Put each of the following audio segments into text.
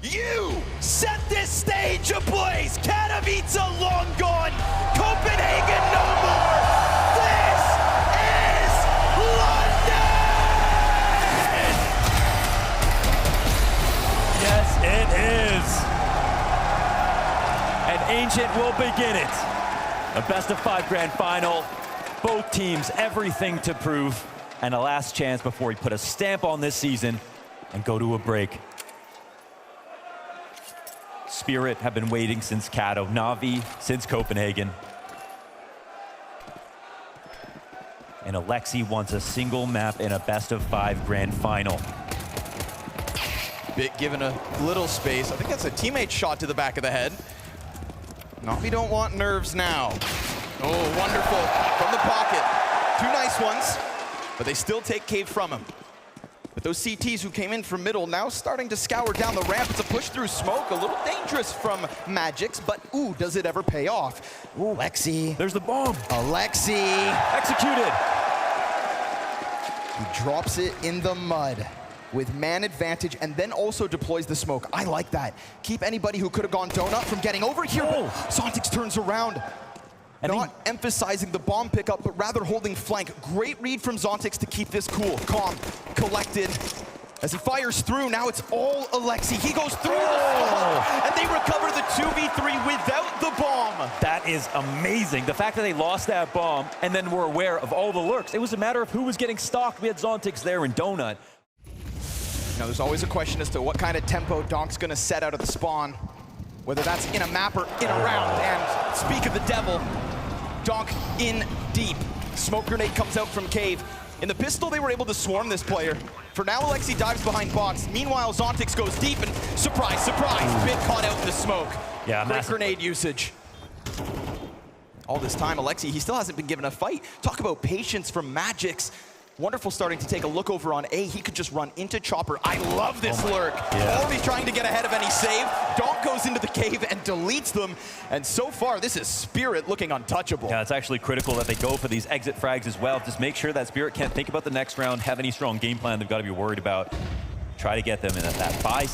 You set this stage ablaze. Katowice long gone. Copenhagen no more. This is London! Yes, it is. And Ancient will begin it. A best-of-5 grand final. Both teams everything to prove. And a last chance before he put a stamp on this season and go to a break. Spirit have been waiting since Kato, NaVi since Copenhagen. And Alexi wants a single map in a best-of-5 grand final. Bit given a little space. I think that's a teammate shot to the back of the head. NaVi don't want nerves now. Oh, wonderful. From the pocket. Two nice ones, but they still take cave from him. But those CTs who came in from middle now starting to scour down the ramp. It's a push through smoke, a little dangerous from Magix, but ooh, does it ever pay off? Ooh, Alexi. There's the bomb. Alexi. Executed. He drops it in the mud with man advantage and then also deploys the smoke. I like that. Keep anybody who could have gone donut from getting over here, but Zontix turns around. And not emphasizing the bomb pickup, but rather holding flank. Great read from Zontix to keep this cool, calm, collected. As he fires through, now it's all Alexi. He goes through the smoke, and they recover the 2v3 without the bomb. That is amazing. The fact that they lost that bomb and then were aware of all the lurks. It was a matter of who was getting stalked. We had Zontix there and Donut. Now, there's always a question as to what kind of tempo Donk's gonna set out of the spawn, whether that's in a map or in a round. And speak of the devil, Donk in deep. Smoke grenade comes out from cave. In the pistol, they were able to swarm this player. For now, Alexi dives behind box. Meanwhile, Zontix goes deep and surprise, surprise, bit caught out in the smoke. Yeah, great grenade usage. All this time, Alexi, he still hasn't been given a fight. Talk about patience from Magix. Wonderful starting to take a look over on A. He could just run into Chopper. I love this lurk. Yeah. Already trying to get ahead of any save. Donk goes into the cave and deletes them. And so far, this is Spirit looking untouchable. Yeah, it's actually critical that they go for these exit frags as well. Just make sure that Spirit can't think about the next round, have any strong game plan they've got to be worried about. Try to get them in that buy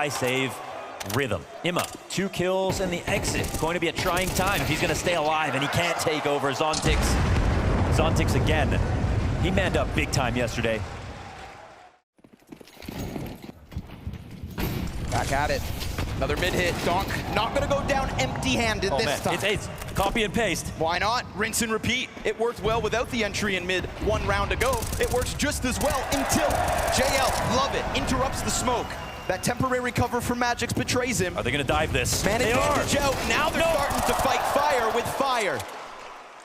save rhythm. Imma, 2 kills and the exit. Going to be a trying time if he's going to stay alive, and he can't take over Zontix. Zontix again. He manned up big time yesterday. Back at it. Another mid hit. Donk not gonna go down empty-handed this time. It's copy and paste. Why not? Rinse and repeat. It worked well without the entry in mid 1 round ago. It works just as well until JL, love it, interrupts the smoke. That temporary cover for Magix betrays him. Are they gonna dive this? Man They advantage are. out. Now they're starting to fight fire with fire.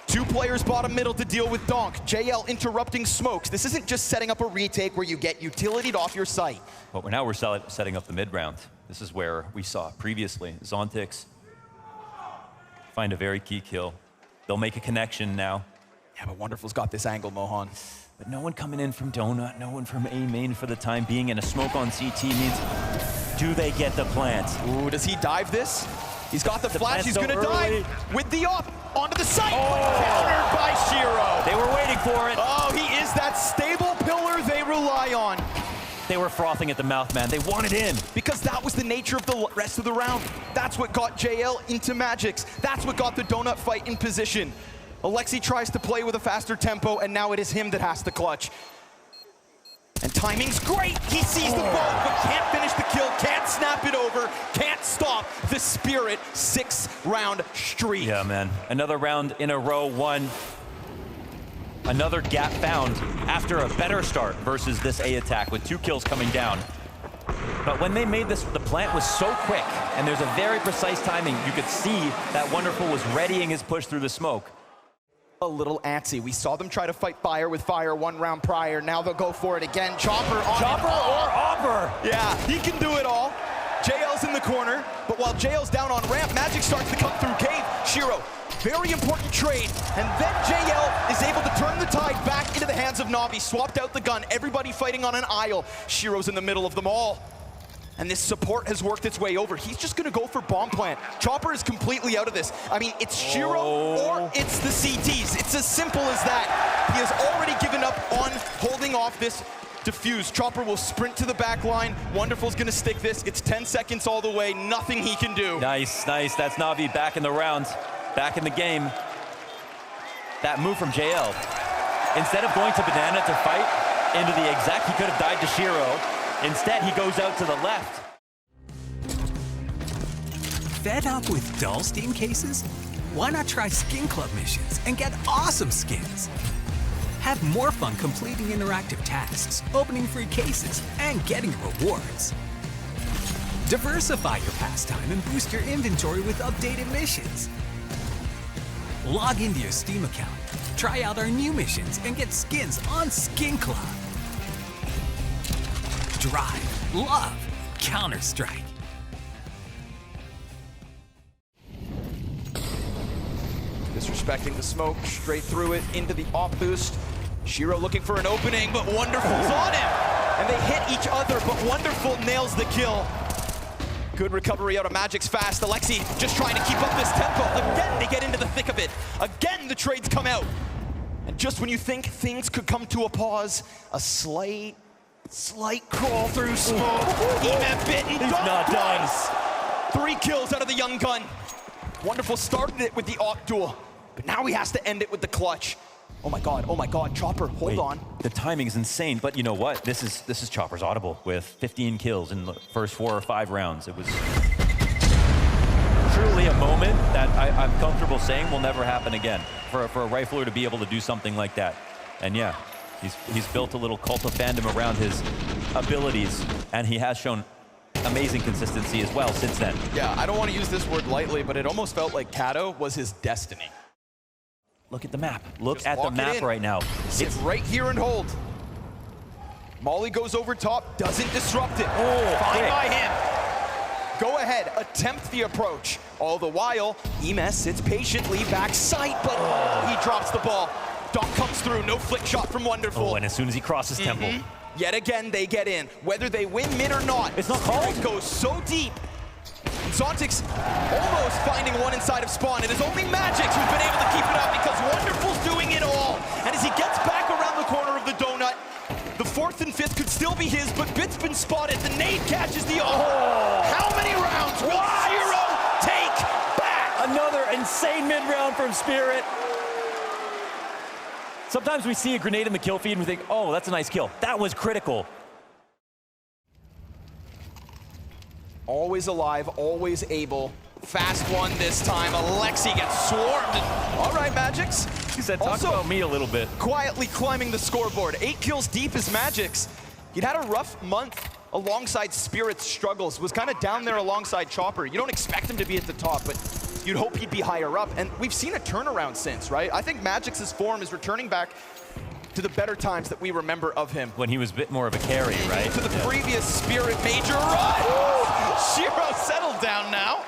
2 players bottom middle to deal with Donk. JL interrupting smokes. This isn't just setting up a retake where you get utilitied off your site. But now we're setting up the mid round. This is where we saw previously Zontix find a very key kill. They'll make a connection now. Yeah, but Wonderful's got this angle, Mohan. But no one coming in from Donut, no one from A main for the time being, and a smoke on CT means, do they get the plant? Ooh, does he dive this? He's got the flash, he's gonna early. dive with the op onto the site. Countered by Shiro. They were waiting for it. Oh, he is that stable pillar they rely on. They were frothing at the mouth, man. They wanted in. Because that was the nature of the rest of the round. That's what got JL into Magix. That's what got the Donut fight in position. Alexi tries to play with a faster tempo, and now it is him that has to clutch. And timing's great. He sees the ball, but can't finish the kill, can't snap it over, can't stop the Spirit 6-round streak. Yeah, man. Another round in a row, won. Another gap found after a better start versus this A attack with 2 kills coming down. But when they made this, the plant was so quick, and there's a very precise timing. You could see that Wonderful was readying his push through the smoke. A little antsy. We saw them try to fight fire with fire 1 round prior. Now they'll go for it again. Chopper on Chopper or Opper. Yeah, he can do it all. JL's in the corner, but while JL's down on ramp, Magix starts to come through cave. Shiro, very important trade, and then JL is able to turn the tide back into the hands of NaVi. Swapped out the gun, everybody fighting on an aisle. Shiro's in the middle of them all. And this support has worked its way over. He's just gonna go for bomb plant. Chopper is completely out of this. I mean, it's Shiro or it's the CTs. It's as simple as that. He has already given up on holding off this defuse. Chopper will sprint to the back line. Wonderful's gonna stick this. It's 10 seconds all the way. Nothing he can do. Nice, nice. That's NaVi back in the round, back in the game. That move from JL. Instead of going to Banana to fight into the exec, he could have died to Shiro. Instead, he goes out to the left. Fed up with dull Steam cases? Why not try Skin Club missions and get awesome skins? Have more fun completing interactive tasks, opening free cases, and getting rewards. Diversify your pastime and boost your inventory with updated missions. Log into your Steam account, try out our new missions, and get skins on Skin Club. Drive, love, Counter-Strike. Disrespecting the smoke, straight through it, into the off boost. Shiro looking for an opening, but Wonderful's on him. And they hit each other, but Wonderful nails the kill. Good recovery out of Magic's fast. Alexi just trying to keep up this tempo. Again, they get into the thick of it. Again, the trades come out. And just when you think things could come to a pause, a slight crawl through smoke. Eman bitten. He's not done. 3 kills out of the young gun. Wonderful started it with the Oct duel, but now he has to end it with the clutch. Oh my God, Chopper, hold on. The timing's insane, but you know what? This is Chopper's audible with 15 kills in the first 4 or 5 rounds. It was truly a moment that I'm comfortable saying will never happen again. For a rifler to be able to do something like that. And yeah, he's built a little cult of fandom around his abilities, and he has shown amazing consistency as well since then. Yeah, I don't want to use this word lightly, but it almost felt like Kato was his destiny. Look at the map. Look Just at the map right now. Sit right here and hold. Molly goes over top, doesn't disrupt it. Oh, fine quick. by him. Go ahead, attempt the approach. All the while, Emes sits patiently back sight, but he drops the ball. Donk comes through, no flick shot from Wonderful. Oh, and as soon as he crosses Temple. Yet again, they get in. Whether they win mid or not, It's not called. It goes so deep. Zontix almost finding one inside of spawn. It is only Magix who's been able to keep it up because Wonderful's doing it all. And as he gets back around the corner of the donut, the 4th and 5th could still be his, but Bit's been spotted. The nade catches the How many rounds will Zero take back? Another insane mid-round from Spirit. Sometimes we see a grenade in the kill feed and we think, oh, that's a nice kill. That was critical. Always alive, always able. Fast one this time. Alexi gets swarmed. All right, Magix. He said, talk about me a little bit. Quietly climbing the scoreboard. 8 kills deep is Magix. He'd had a rough month alongside Spirit's struggles. Was kind of down there alongside Chopper. You don't expect him to be at the top, but you'd hope he'd be higher up. And we've seen a turnaround since, right? I think Magix's form is returning back to the better times that we remember of him. When he was a bit more of a carry, right? To the previous Spirit major run. Shiro settled down now.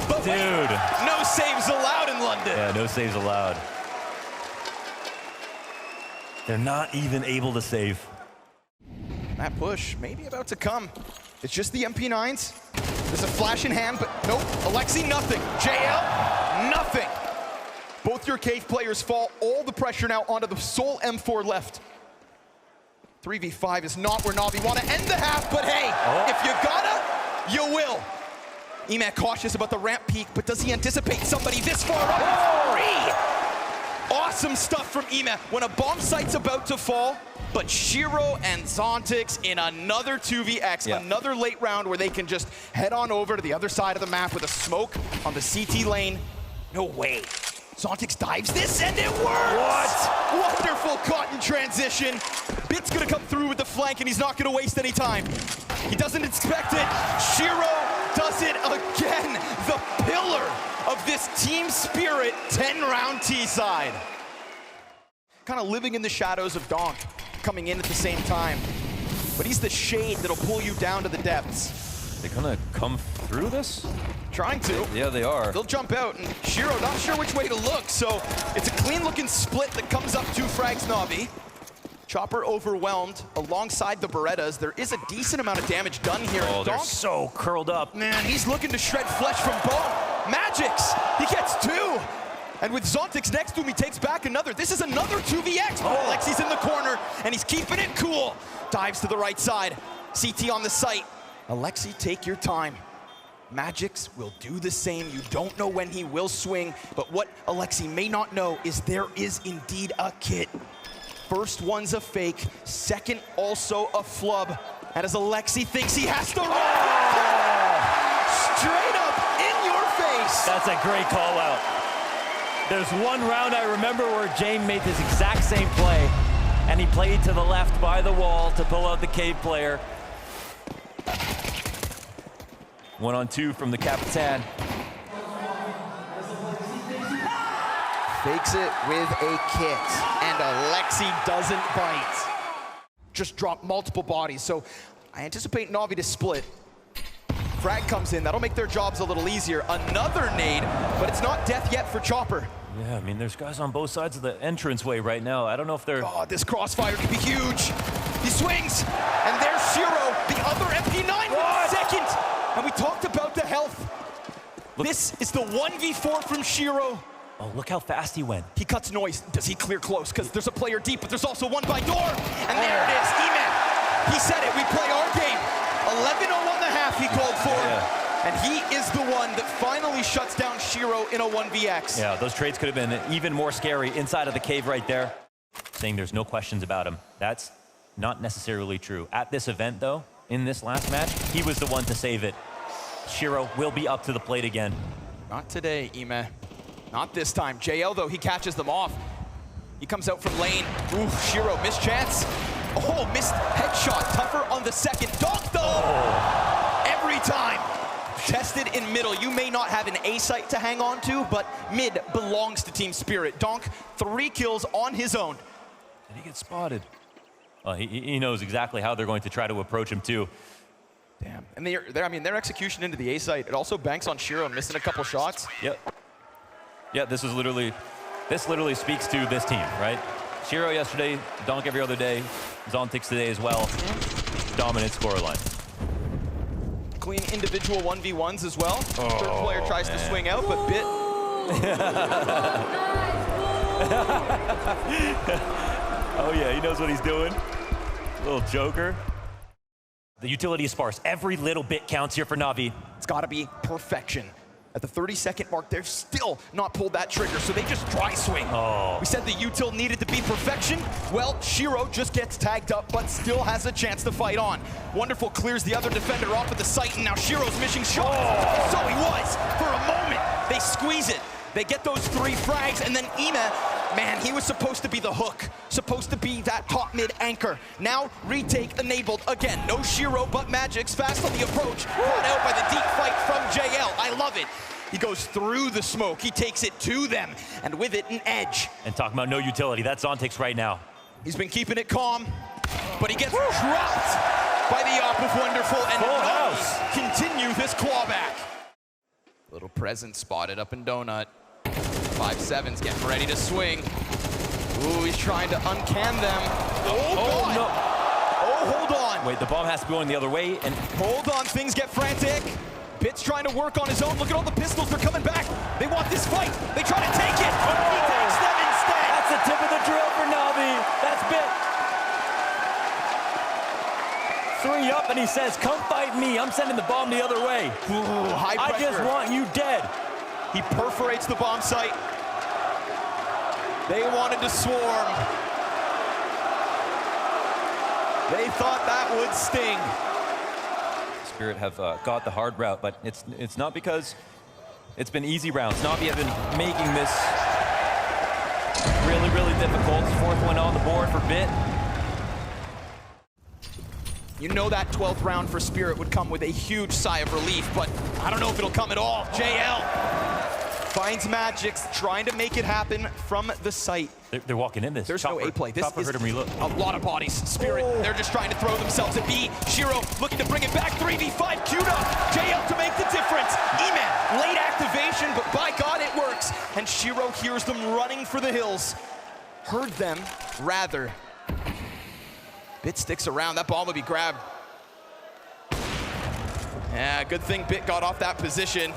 But Dude. Wait, no saves allowed in London. Yeah, no saves allowed. They're not even able to save. That push may be about to come. It's just the MP9s. There's a flash in hand, but nope. Alexi, nothing. JL, nothing. Both your cave players fall. All the pressure now onto the sole M4 left. 3v5 is not where NaVi want to end the half, but hey, if you gotta, you will. Eman cautious about the ramp peak, but does he anticipate somebody this far up? 3! Awesome stuff from Eman when a bomb site's about to fall, but Shiro and Zontix in another 2vx, another late round where they can just head on over to the other side of the map with a smoke on the CT lane. No way. Zontix dives this, and it works! What? Wonderful caught in transition. Bit's gonna come through with the flank, and he's not gonna waste any time. He doesn't expect it. Shiro does it again. The pillar of this Team Spirit 10-round T-side. Kind of living in the shadows of Donk, coming in at the same time. But he's the shade that'll pull you down to the depths. They're gonna come through this? Trying to. Yeah, they are. They'll jump out, and Shiro not sure which way to look, so it's a clean-looking split that comes up 2 frags NaVi. Chopper overwhelmed alongside the Berettas. There is a decent amount of damage done here. Oh, they're Donk, so curled up. man, he's looking to shred flesh from bone. Magix, he gets 2. And with Zontix next to him, he takes back another. This is another 2vx. Oh, Alexi's in the corner, and he's keeping it cool. dives to the right side. CT on the site. Alexi, take your time. Magix will do the same. You don't know when he will swing, but what Alexi may not know is there is indeed a kit. First one's a fake, second also a flub. And as Alexi thinks he has to run, straight up in your face. That's a great call out. There's one round I remember where James made this exact same play, and he played to the left by the wall to pull out the cave player. 1-on-2 from the Capitan. Fakes it with a kit, and Alexi doesn't bite. Just dropped multiple bodies, so I anticipate NaVi to split. Frag comes in, that'll make their jobs a little easier. Another nade, but it's not death yet for Chopper. Yeah, I mean, there's guys on both sides of the entranceway right now. I don't know if they're... God, this crossfire could be huge. He swings, and there's Shiro, the other MP9 with second. And we talked about the health. Look. This is the 1v4 from Shiro. Oh, look how fast he went. He cuts noise. Does he clear close? Because there's a player deep, but there's also one by door. And there it is, E-Man. He said it, we play our game. 11:01.5 he called for. Yeah. And he is the one that finally shuts down Shiro in a 1vx. Yeah, those trades could have been even more scary inside of the cave right there. Saying there's no questions about him. That's not necessarily true. At this event, though, in this last match, he was the one to save it. Shiro will be up to the plate again. Not today, Ime. Not this time. JL, though, he catches them off. He comes out from lane. Ooh, Shiro, missed chance. Oh, missed headshot. Tougher on the second. Donk, though! Oh. Every time. Tested in middle. You may not have an A site to hang on to, but mid belongs to Team Spirit. Donk, 3 kills on his own. Did he get spotted? Well, he knows exactly how they're going to try to approach him, too. Damn. And I mean, their execution into the A site, it also banks on Shiro missing a couple shots. Yep. Yeah, this literally speaks to this team, right? Shiro yesterday, Donk every other day, Zontix today as well. Dominant scoreline. Clean individual 1v1s as well. Oh, third player tries to swing out, but Bit. Oh yeah, he knows what he's doing. Little joker. The utility is sparse. Every little bit counts here for NaVi. It's got to be perfection. At the 30-second mark, they've still not pulled that trigger, so they just dry swing. Oh. We said the util needed to be perfection. Well, Shiro just gets tagged up, but still has a chance to fight on. Wonderful clears the other defender off at the site, and now Shiro's missing shots. Oh. So he was, for a moment. They squeeze it. They get those 3 frags, and then Ina, man, he was supposed to be the hook, supposed to be that top mid anchor. Now, retake enabled again. No Shiro, but Magix fast on the approach. Brought out by the deep fight from JL. I love it. He goes through the smoke. He takes it to them, and with it, an edge. And talking about no utility, that's Zontix right now. He's been keeping it calm, but he gets dropped by the Op of Wonderful, and NaVi continue this clawback. Little present spotted up in Donut. 5-7's getting ready to swing. Ooh, he's trying to uncan them. Oh, no. Oh, hold on. Wait, the bomb has to be going the other way, and... Hold on, things get frantic. Pitt's trying to work on his own. Look at all the pistols, they're coming back. They want this fight. They try to take it. He takes them instead. That's the tip of the drill for NaVi. That's Bit. 3 up, and he says, come fight me. I'm sending the bomb the other way. Ooh, high pressure. I just want you dead. He perforates the bomb site. They wanted to swarm. They thought that would sting. Spirit have got the hard route, but it's not because it's been easy rounds. NaVi have been making this really, really difficult. 4th one on the board for Bit. You know that 12th round for Spirit would come with a huge sigh of relief, but I don't know if it'll come at all. JL finds Magix, trying to make it happen from the site. They're walking in this. There's no A play. This is heard him reload. A lot of bodies. Spirit, they're just trying to throw themselves at B. Shiro looking to bring it back. 3v5 queued up. JL to make the difference. E-Man, late activation, but by God it works. And Shiro hears them running for the hills. Heard them, rather. Bit sticks around. That bomb would be grabbed. Yeah, good thing Bit got off that position.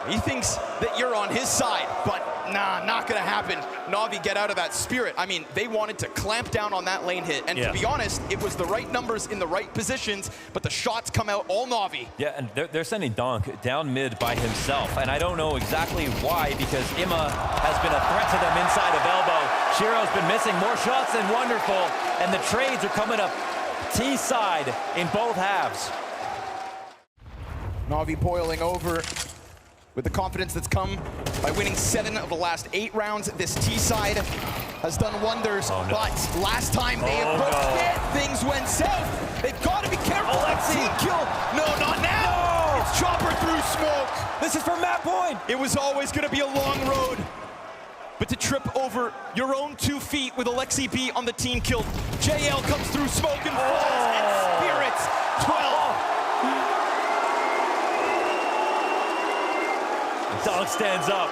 He thinks that you're on his side, but nah, not gonna happen. NaVi get out of that Spirit. I mean, they wanted to clamp down on that lane hit. And to be honest, it was the right numbers in the right positions, but the shots come out all NaVi. Yeah, and they're sending Donk down mid by himself. And I don't know exactly why, because Imma has been a threat to them inside of elbow. Shiro's been missing more shots than Wonderful. And the trades are coming up T side in both halves. NaVi boiling over with the confidence that's come by winning 7 of the last 8 rounds. This T side has done wonders, but last time they approached it, things went south. They've got to be careful. Team kill. No, not now. It's Chopper through smoke. This is for Matt Point. It was always going to be a long road. But to trip over your own 2 feet with Alexi B on the team kill, JL comes through smoke and falls, and Spirits 12. Donk stands up.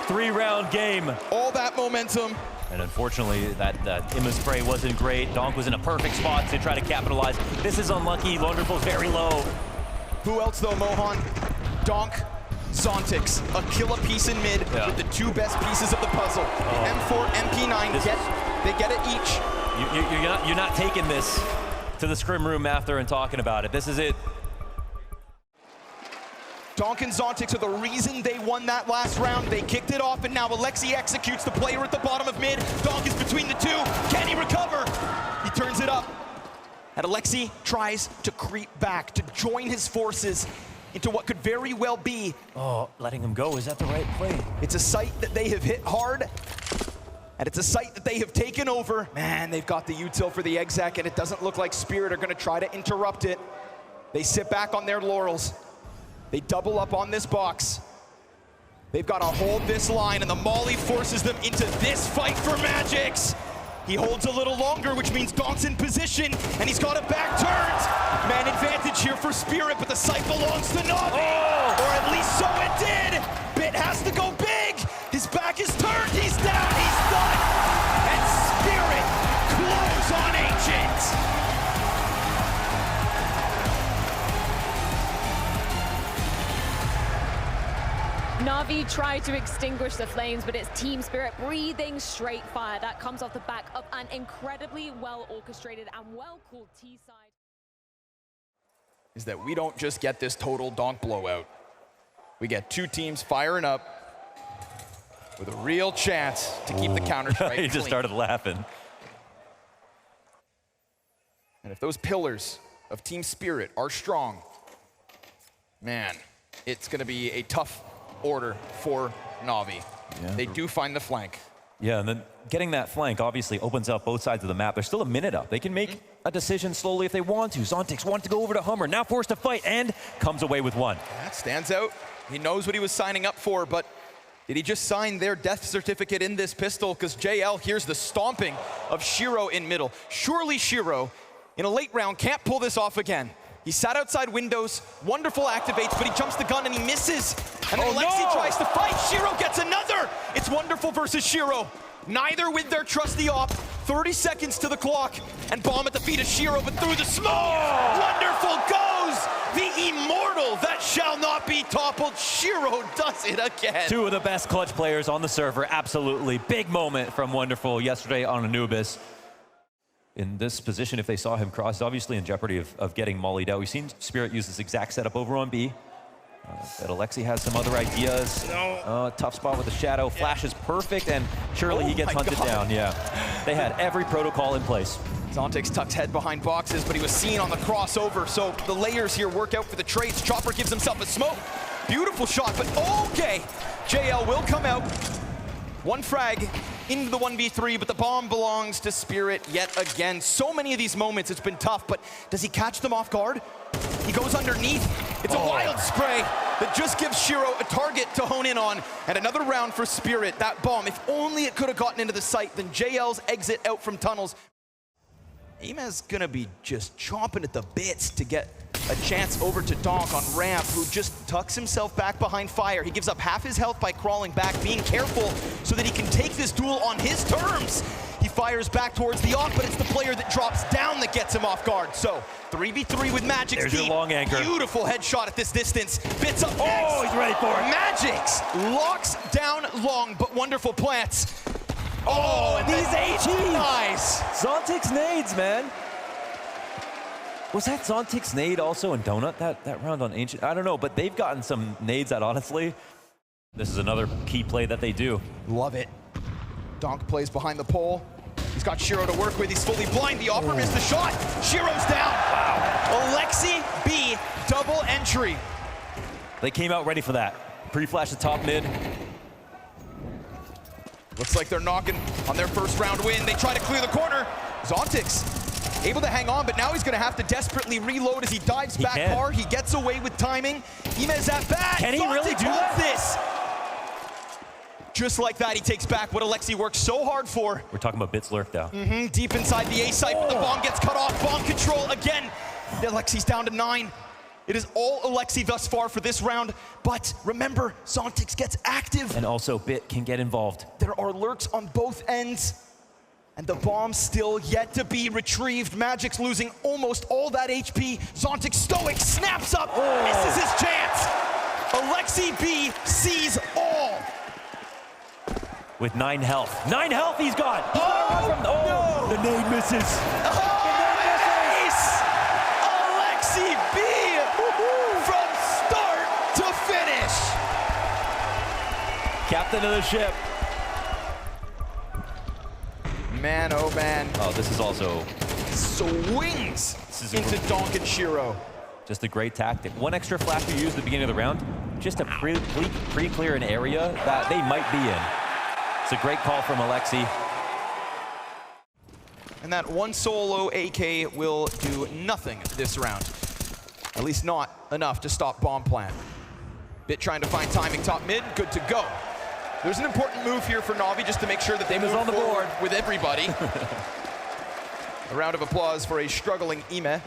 3-round game. All that momentum. And unfortunately, that Imma spray wasn't great. Donk was in a perfect spot to try to capitalize. This is unlucky. Wonderful's very low. Who else though, Mohan? Donk, Zontix, a killer piece in mid with the 2 best pieces of the puzzle. M4, MP9, they get it each. You're not taking this to the scrim room after and talking about it. This is it. Donk and Zontix are the reason they won that last round. They kicked it off, and now Alexi executes the player at the bottom of mid. Donk is between the 2. Can he recover? He turns it up. And Alexi tries to creep back, to join his forces into what could very well be. Oh, letting him go, is that the right play? It's a site that they have hit hard, and it's a site that they have taken over. Man, they've got the util for the exec, and it doesn't look like Spirit are gonna try to interrupt it. They sit back on their laurels. They double up on this box. They've got to hold this line, and the Molly forces them into this fight for Magix. He holds a little longer, which means Donk's in position, and he's got a back turned. Man advantage here for Spirit, but the site belongs to NaVi. Or at least so it did. Bit has to go big. His back is turned. He's down. He's done. And Spirit close on Ancient. NaVi tried to extinguish the flames, but it's Team Spirit breathing straight fire. That comes off the back of an incredibly well-orchestrated and well-called T-side. Is that we don't just get this total donk blowout. We get 2 teams firing up with a real chance to keep the Counter-Strike He just started laughing. And if those pillars of Team Spirit are strong, man, it's going to be a tough order for NaVi. They do find the flank. Yeah, and then getting that flank obviously opens up both sides of the map. There's still a minute up. They can make a decision slowly if they want to. Zontix wanted to go over to Hummer, now forced to fight, and comes away with 1. That stands out. He knows what he was signing up for, but did he just sign their death certificate in this pistol? Because JL hears the stomping of Shiro in middle. Surely Shiro, in a late round, can't pull this off again. He sat outside windows, Wonderful activates, but he jumps the gun and he misses. And then Alexi tries to fight, Shiro gets another! It's Wonderful versus Shiro. Neither with their trusty op, 30 seconds to the clock, and bomb at the feet of Shiro, but through the smoke, Wonderful goes! The immortal that shall not be toppled, Shiro does it again. 2 of the best clutch players on the server, absolutely. Big moment from Wonderful yesterday on Anubis. In this position, if they saw him cross, obviously in jeopardy of getting mollied out. We've seen Spirit use this exact setup over on B. But Alexi has some other ideas. Tough spot with the shadow. Flash is perfect, and surely he gets hunted down. Yeah, they had every protocol in place. Zontix tucks head behind boxes, but he was seen on the crossover, so the layers here work out for the trades. Chopper gives himself a smoke. Beautiful shot, but okay. JL will come out. 1 frag into the 1v3, but the bomb belongs to Spirit yet again. So many of these moments, it's been tough, but does he catch them off guard? He goes underneath. It's a wild spray that just gives Shiro a target to hone in on. And another round for Spirit. That bomb, if only it could have gotten into the site, then JL's exit out from tunnels. Aima's gonna be just chomping at the bits to get a chance over to Donk on ramp, who just tucks himself back behind fire. He gives up half his health by crawling back, being careful so that he can take this duel on his terms. He fires back towards the off, but it's the player that drops down that gets him off guard. So 3v3 with Magic's There's your team. long anchor. Beautiful headshot at this distance. Bits up Oh, next. he's ready for it. Magic's locks down long, but wonderful plants. Oh, and these then HEs. nice. Zontic's nades, man. Was that Zontic's nade also in Donut that round on Ancient? I don't know, but they've gotten some nades that honestly, this is another key play that they do. Love it. Donk plays behind the pole. He's got Shiro to work with. He's fully blind. The offer missed the shot. Shiro's down. Wow. Alexi B, double entry. They came out ready for that. Pre-flash the top mid. Looks like they're knocking on their first round win. They try to clear the corner. Zontix able to hang on, but now he's going to have to desperately reload as he dives back far. He gets away with timing. Imez at bat. Can he really do that? This. Just like that, he takes back what Alexi worked so hard for. We're talking about Bits Lurk now. Deep inside the A site, but the bomb gets cut off. Bomb control again. Alexi's down to 9. It is all Alexi thus far for this round, but remember, Zontix gets active. And also Bit can get involved. There are lurks on both ends, and the bomb's still yet to be retrieved. Magic's losing almost all that HP. Zontix stoic, snaps up, misses his chance. Alexi B sees all. With 9 health. 9 health he's got! No. The nade misses. Nice! Alexi B from start to finish. Captain of the ship. Man, oh man. Oh, this is also Swings into Donk and Shiro. just a great tactic. One extra flash you use at the beginning of the round, just to pre-clear an area that they might be in. It's a great call from Alexi. And that one solo AK will do nothing this round. At least not enough to stop bomb plan. Bit trying to find timing top mid, good to go. There's an important move here for NaVi just to make sure that they move on the forward board with everybody. A round of applause for a struggling Ime.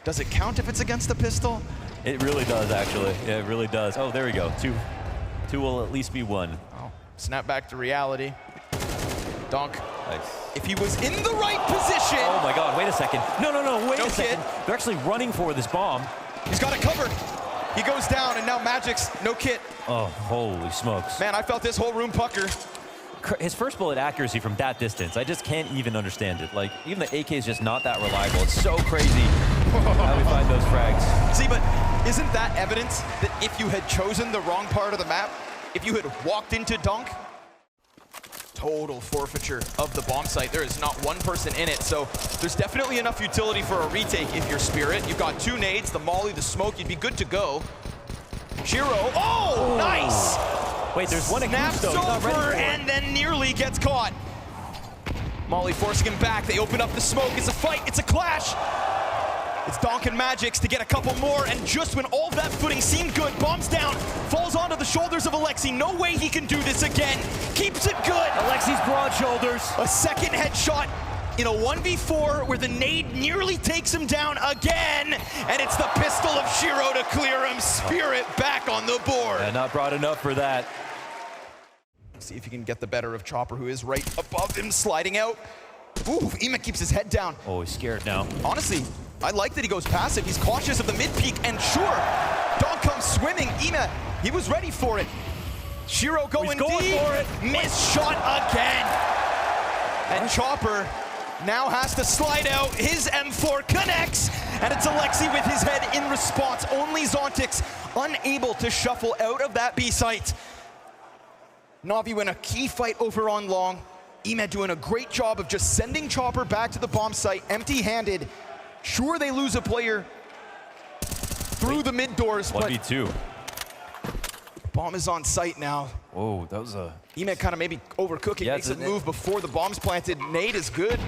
Does it count if it's against the pistol? It really does, actually. Yeah, it really does. Oh, there we go. Two will at least be 1. Oh, snap back to reality. Donk. Nice. If he was in the right position. Oh my God, wait a second. No, wait No a second. kit. They're actually running for this bomb. He's got it covered. He goes down, and now Magic's no kit. Oh, holy smokes. Man, I felt this whole room pucker. His first bullet accuracy from that distance, I just can't even understand it. Like, even the AK is just not that reliable. It's so crazy how we find those frags. See, but isn't that evidence that if you had chosen the wrong part of the map, if you had walked into Donk, total forfeiture of the bomb site. There is not one person in it, so there's definitely enough utility for a retake if you're Spirit. You've got 2 nades, the molly, the smoke, you'd be good to go. Shiro, oh, nice! Wait, there's one Snaps though. He's not ready over for it. and then nearly gets caught. Molly forcing him back. They open up the smoke. It's a fight. It's a clash. It's Donk and Magic's to get a couple more, and just when all that footing seemed good, bombs down, falls onto the shoulders of Alexi. No way he can do this again. Keeps it good. Alexi's broad shoulders. A second headshot in a 1v4 where the nade nearly takes him down again, and it's the pistol of Shiro to clear him. Spirit back on the board. Yeah, not broad enough for that. See if he can get the better of Chopper, who is right above him, sliding out. Ooh, Ema keeps his head down. Oh, he's scared now. Honestly, I like that he goes passive. He's cautious of the mid-peak, and sure, Donk comes swimming. Ema, he was ready for it. Shiro going going deep. for it. Missed shot again. And Chopper now has to slide out. His M4 connects, and it's Alexi with his head in response. Only Zontix unable to shuffle out of that B site. NaVi win a key fight over on long. Emed doing a great job of just sending Chopper back to the bomb site empty-handed. Sure, they lose a player through the mid doors, but 1v2. bomb is on site now. Whoa, that was a... Emed kind of maybe overcooking, Yeah, makes a move before the bomb's planted. Nade is good.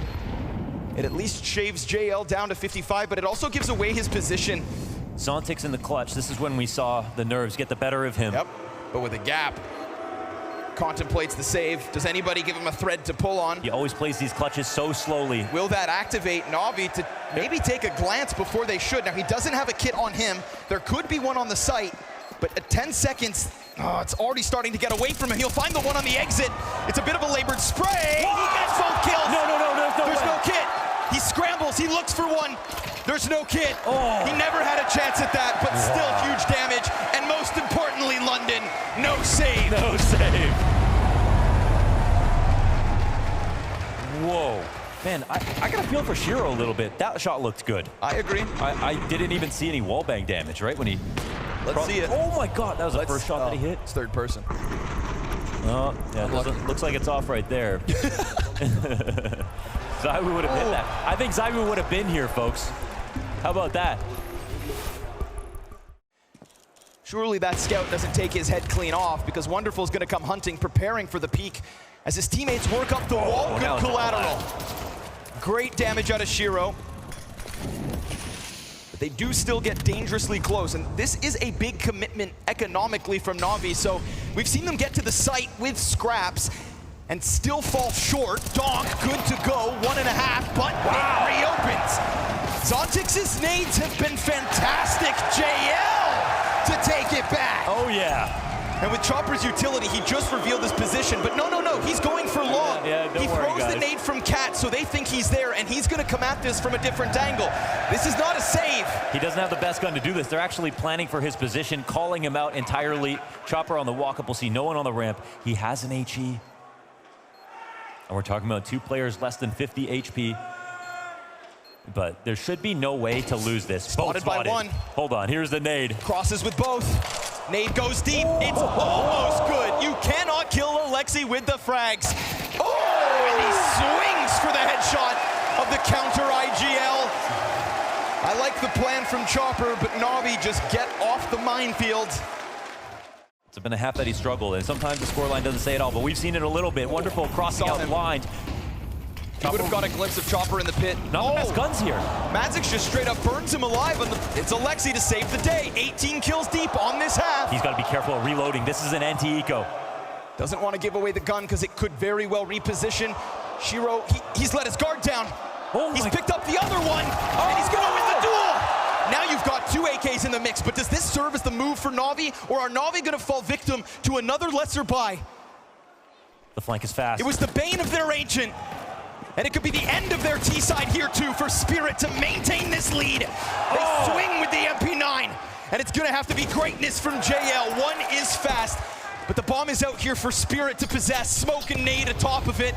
It at least shaves JL down to 55, but it also gives away his position. Zontix in the clutch. This is when we saw the nerves get the better of him. Yep, but with a gap. Contemplates the save. Does anybody give him a thread to pull on? He always plays these clutches so slowly. Will that activate NaVi to maybe take a glance before they should? Now, he doesn't have a kit on him. There could be one on the site. But at 10 seconds, it's already starting to get away from him. He'll find the one on the exit. It's a bit of a labored spray. What? He gets both kills. No, There's way. no kit. He scrambles, he looks for one. There's no kit. Oh. He never had a chance at that, but still huge damage. And most importantly, London, no save. No save. Whoa. Man, I got to feel for Shiro a little bit. That shot looked good. I agree. I didn't even see any wallbang damage, right? When he... Let's see it. Oh my God, that was the first shot that he hit. It's third person. Oh, yeah, looks like it's off right there. Zywoo would have hit that. I think Zywoo would have been here, folks. How about that? Surely that scout doesn't take his head clean off, because Wonderful's going to come hunting, preparing for the peak as his teammates work up the wall. Good collateral. Great damage out of Shiro. But they do still get dangerously close, and this is a big commitment economically from NaVi. So we've seen them get to the site with scraps and still fall short. Donk, good to go, 1.5, but it reopens. Zontix's nades have been fantastic. JL to take it back. Oh yeah. And with Chopper's utility, he just revealed his position, but no, he's going for long. Yeah, he throws the nade from Cat, so they think he's there, and he's gonna come at this from a different angle. This is not a save. He doesn't have the best gun to do this. They're actually planning for his position, calling him out entirely. Chopper on the walk-up, we'll see no one on the ramp. He has an HE. And we're talking about 2 players less than 50 HP. But there should be no way to lose this. Spotted by one. Hold on, here's the nade. Crosses with both. Nade goes deep. It's almost good. You cannot kill Alexi with the frags. Oh, and he swings for the headshot of the counter IGL. I like the plan from Chopper, but NaVi just get off the minefield. It's been a half that he struggled, and sometimes the scoreline doesn't say it all, but we've seen it a little bit. Wonderful crossing out blind. He would have got a glimpse of Chopper in the pit. Not the best guns here. Magic just straight up burns him alive. It's Alexi to save the day. 18 kills deep on this half. He's got to be careful of reloading. This is an anti-eco. Doesn't want to give away the gun because it could very well reposition. Shiro, he's let his guard down. He's picked up the other one, and he's going to win the duel. Now you've got 2 AKs in the mix, but does this serve as the move for NaVi, or are NaVi going to fall victim to another lesser buy? The flank is fast. It was the bane of their ancient. And it could be the end of their T-side here, too, for Spirit to maintain this lead. They swing with the MP9, and it's going to have to be greatness from JL. One is fast, but the bomb is out here for Spirit to possess. Smoke and nade atop of it.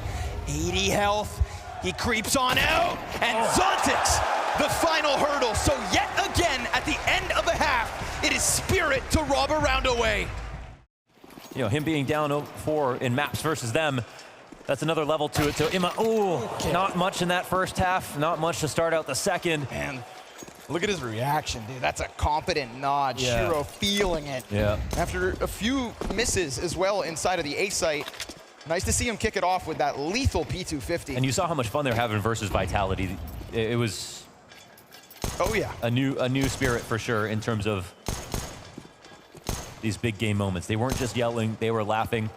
80 health. He creeps on out, and Zontix, the final hurdle. So yet again, at the end of the half, it is Spirit to rob a round away. You know, him being down 0-4 in maps versus them, that's another level to it. So Imma, not much in that first half, not much to start out the second. Man, look at his reaction, dude. That's a confident nod. Yeah. Shiro feeling it. Yeah. After a few misses as well inside of the A site, nice to see him kick it off with that lethal P250. And you saw how much fun they're having versus Vitality. It was a new spirit for sure in terms of these big game moments. They weren't just yelling, they were laughing.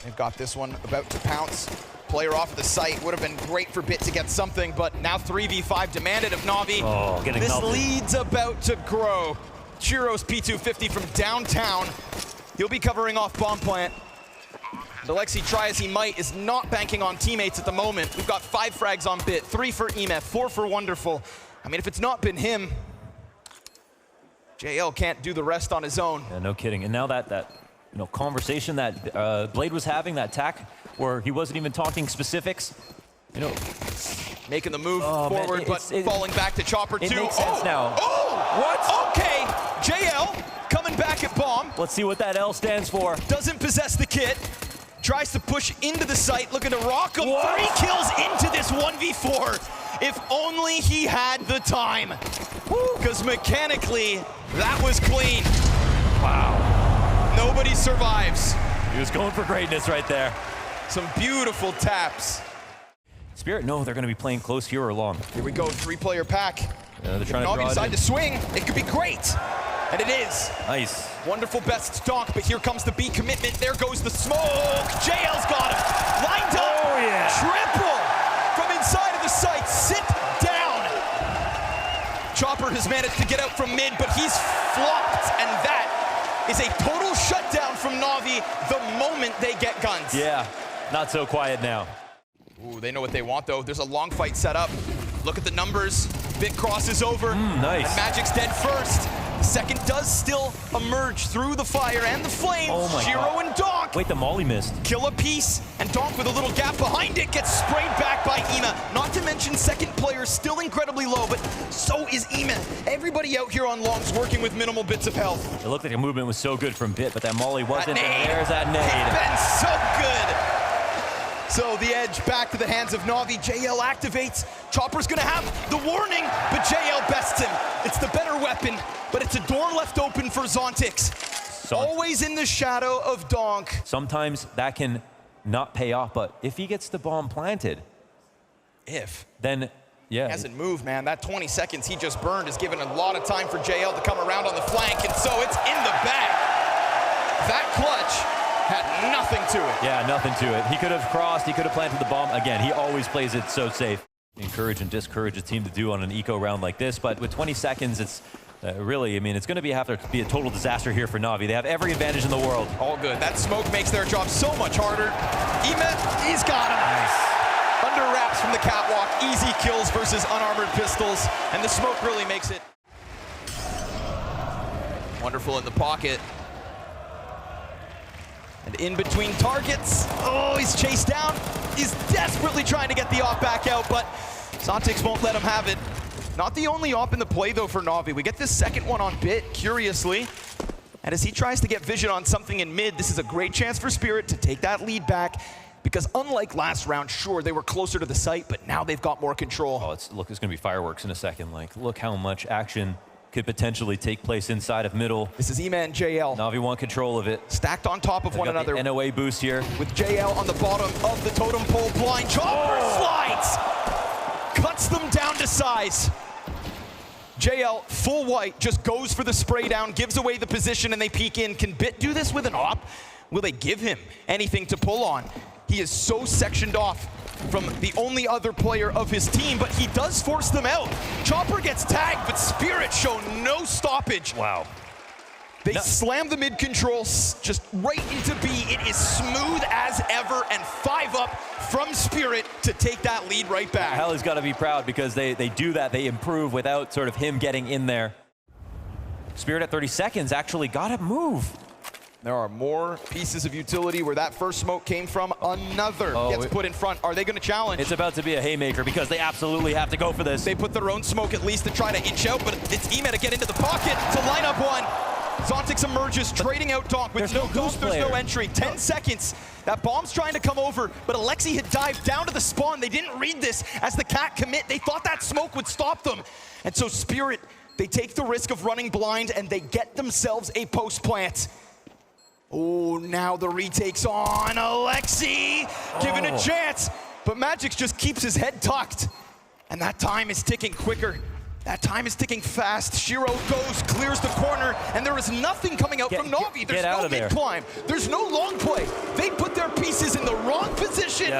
They've got this one about to pounce. Player off of the site. Would have been great for Bit to get something, but now 3v5 demanded of NaVi. Oh, getting this melted. lead's about to grow. Chiro's P250 from downtown. He'll be covering off bomb plant. And Alexi, try as he might, is not banking on teammates at the moment. We've got 5 frags on Bit, 3 for EMF, 4 for Wonderful. I mean, if it's not been him, JL can't do the rest on his own. Yeah, no kidding. And now that conversation that Blade was having, that tack, where he wasn't even talking specifics, making the move forward, but falling back to Chopper too. It makes sense now. What? Okay, JL coming back at bomb. Let's see what that L stands for. Doesn't possess the kit. Tries to push into the site, looking to rock him. 3 kills into this 1v4. If only he had the time. Because mechanically, that was clean. Wow. Nobody survives. He was going for greatness right there. Some beautiful taps. Spirit, no, they're going to be playing close here or long. Here we go, 3-player pack. They're trying to draw decide to swing. It could be great. And it is. Nice. Wonderful best donk, but here comes the B commitment. There goes the smoke. JL's got him. Lined up. Oh, yeah. Triple from inside of the site. Sit down. Chopper has managed to get out from mid, but he's flopped, and that is a total shutdown from NaVi the moment they get guns. Yeah, not so quiet now. Ooh, they know what they want, though. There's a long fight set up. Look at the numbers. Bit crosses over. Nice. And Magic's dead first. The second does still emerge through the fire and the flames. Oh my Shiro God. and Donk. Wait, the molly missed. Kill a piece, and Donk with a little gap behind it gets sprayed back by Ima. Not to mention second player still incredibly low, but so is Ima. Everybody out here on longs working with minimal bits of health. It looked like the movement was so good from Bit, but that molly wasn't. That nade. And there's that It's nade. been so good. So the edge back to the hands of NaVi. JL activates. Chopper's gonna have the warning, but JL bests him. It's the better weapon, but it's a door left open for Zontix. Always in the shadow of Donk. Sometimes that can not pay off, but if he gets the bomb planted, then yeah. He hasn't moved, man. That 20 seconds he just burned has given a lot of time for JL to come around on the flank, and so it's in the bag. That clutch had nothing to it. Yeah, nothing to it. He could have crossed, he could have planted the bomb. Again, he always plays it so safe. Encourage and discourage a team to do on an eco round like this, but with 20 seconds, it's really, I mean, it's going to have to be a total disaster here for NaVi. They have every advantage in the world. All good. That smoke makes their job so much harder. Ima, he's got him. Nice. Under wraps from the catwalk. Easy kills versus unarmored pistols, and the smoke really makes it. Wonderful in the pocket. And in between targets. Oh, he's chased down. He's desperately trying to get the op back out, but Zontix won't let him have it. Not the only op in the play, though, for NaVi. We get this second one on Bit, curiously. And as he tries to get vision on something in mid, this is a great chance for Spirit to take that lead back. Because unlike last round, sure, they were closer to the site, but now they've got more control. Oh, look, it's going to be fireworks in a second. Like, look how much action could potentially take place inside of middle. This is Ima and JL. NaVi want control of it. Stacked on top of one another. The NOA boost here. With JL on the bottom of the totem pole. Blind Chopper slides. Cuts them down to size. JL, full white, just goes for the spray down, gives away the position, and they peek in. Can Bit do this with an op? Will they give him anything to pull on? He is so sectioned off from the only other player of his team, but he does force them out. Chopper gets tagged, but Spirit show no stoppage. Wow. They slam the mid controls just right into B. It is smooth as ever, and 5 up from Spirit to take that lead right back. Hell, he's got to be proud because they do that. They improve without sort of him getting in there. Spirit at 30 seconds actually got to move. There are more pieces of utility where that first smoke came from. Another gets put in front. Are they going to challenge? It's about to be a haymaker because they absolutely have to go for this. They put their own smoke at least to try to inch out, but it's Ima to get into the pocket to line up one. Zontix emerges, trading out Donk with no Donk, there's no entry. 10 seconds. That bomb's trying to come over, but Alexi had dived down to the spawn. They didn't read this as the cat commit. They thought that smoke would stop them. And so Spirit, they take the risk of running blind, and they get themselves a post plant. Oh, now the retake's on. Alexi given a chance, but Magix just keeps his head tucked. And that time is ticking quicker. That time is ticking fast. Shiro goes, clears the corner, and there is nothing coming out from NaVi. There's no mid-climb. There's no long play. They put their pieces in the wrong position,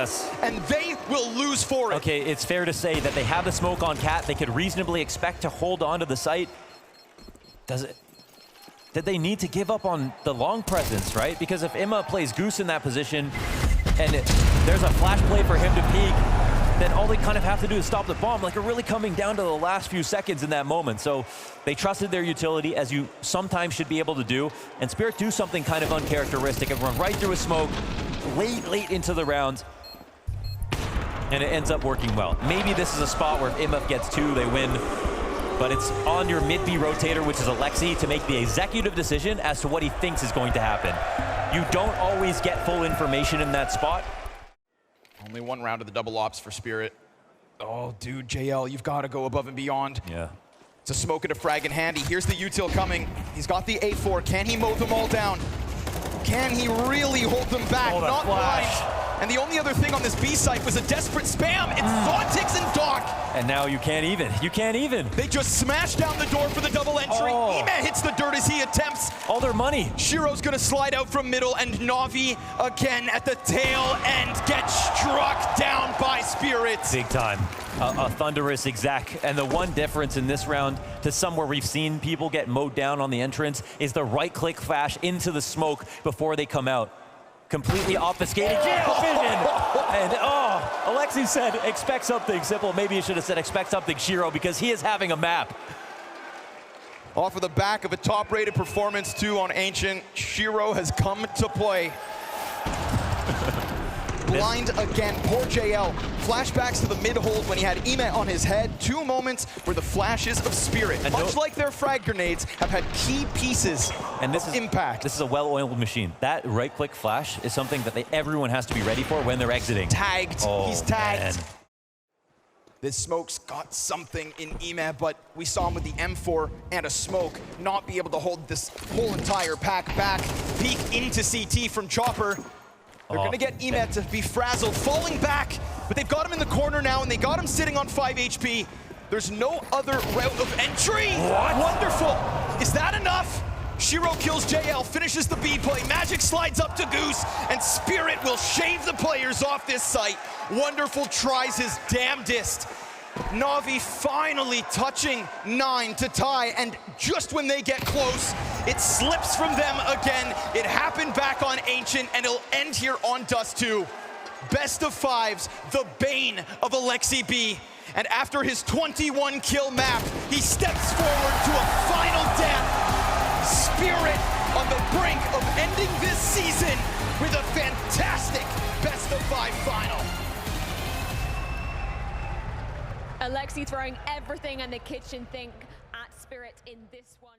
and they will lose for it. Okay, it's fair to say that they have the smoke on Cat. They could reasonably expect to hold on to the site. Did they need to give up on the long presence, right? Because if Ima plays Goose in that position, and there's a flash play for him to peek, then all they kind of have to do is stop the bomb. Like, they're really coming down to the last few seconds in that moment. So they trusted their utility, as you sometimes should be able to do. And Spirit do something kind of uncharacteristic and run right through a smoke late into the round. And it ends up working well. Maybe this is a spot where if Ima gets 2, they win. But it's on your mid-B rotator, which is Alexi, to make the executive decision as to what he thinks is going to happen. You don't always get full information in that spot. Only one round of the double ops for Spirit. Oh, dude, JL, you've got to go above and beyond. Yeah. It's a smoke and a frag in handy. Here's the util coming. He's got the A4. Can he mow them all down? Can he really hold them back? Oh, Not blind. And the only other thing on this B site was a desperate spam. It's Zontix and donk. And now you can't even. You can't even. They just smash down the door for the double entry. Oh. Ema hits the dirt as he attempts. All their money. Shiro's gonna slide out from middle, and NaVi again at the tail end gets struck down by Spirit. Big time. A thunderous exact. And the one difference in this round to some where we've seen people get mowed down on the entrance is the right-click flash into the smoke before they come out. Completely obfuscated JL vision. And Alexi said, expect something simple. Maybe you should have said expect something Shiro, because he is having a map. Off of the back of a top-rated performance too on Ancient, Shiro has come to play. Blind again, poor JL. Flashbacks to the mid-hold when he had Ema on his head. 2 moments where the flashes of Spirit, and much like their frag grenades, have had key pieces and this of is impact. This is a well-oiled machine. That right-click flash is something that everyone has to be ready for when they're exiting. Tagged. Oh, he's tagged. Man. This smoke's got something in Ema, but we saw him with the M4 and a smoke not be able to hold this whole entire pack back. Peek into CT from Chopper. They're gonna get Ema to be frazzled, falling back, but they've got him in the corner now, and they got him sitting on 5 HP. There's no other route of entry. What? Wonderful. Is that enough? Shiro kills JL, finishes the B play. Magic slides up to Goose, and Spirit will shave the players off this site. Wonderful tries his damnedest. NaVi finally touching 9 to tie, and just when they get close, it slips from them again. It happened back on Ancient, and it'll end here on Dust 2. Best of 5s, the bane of Alexi B. And after his 21 kill map, he steps forward to a final death. Spirit on the brink of ending this season with a fantastic best of 5 final. Alexi throwing everything and the kitchen sink at Spirit in this one.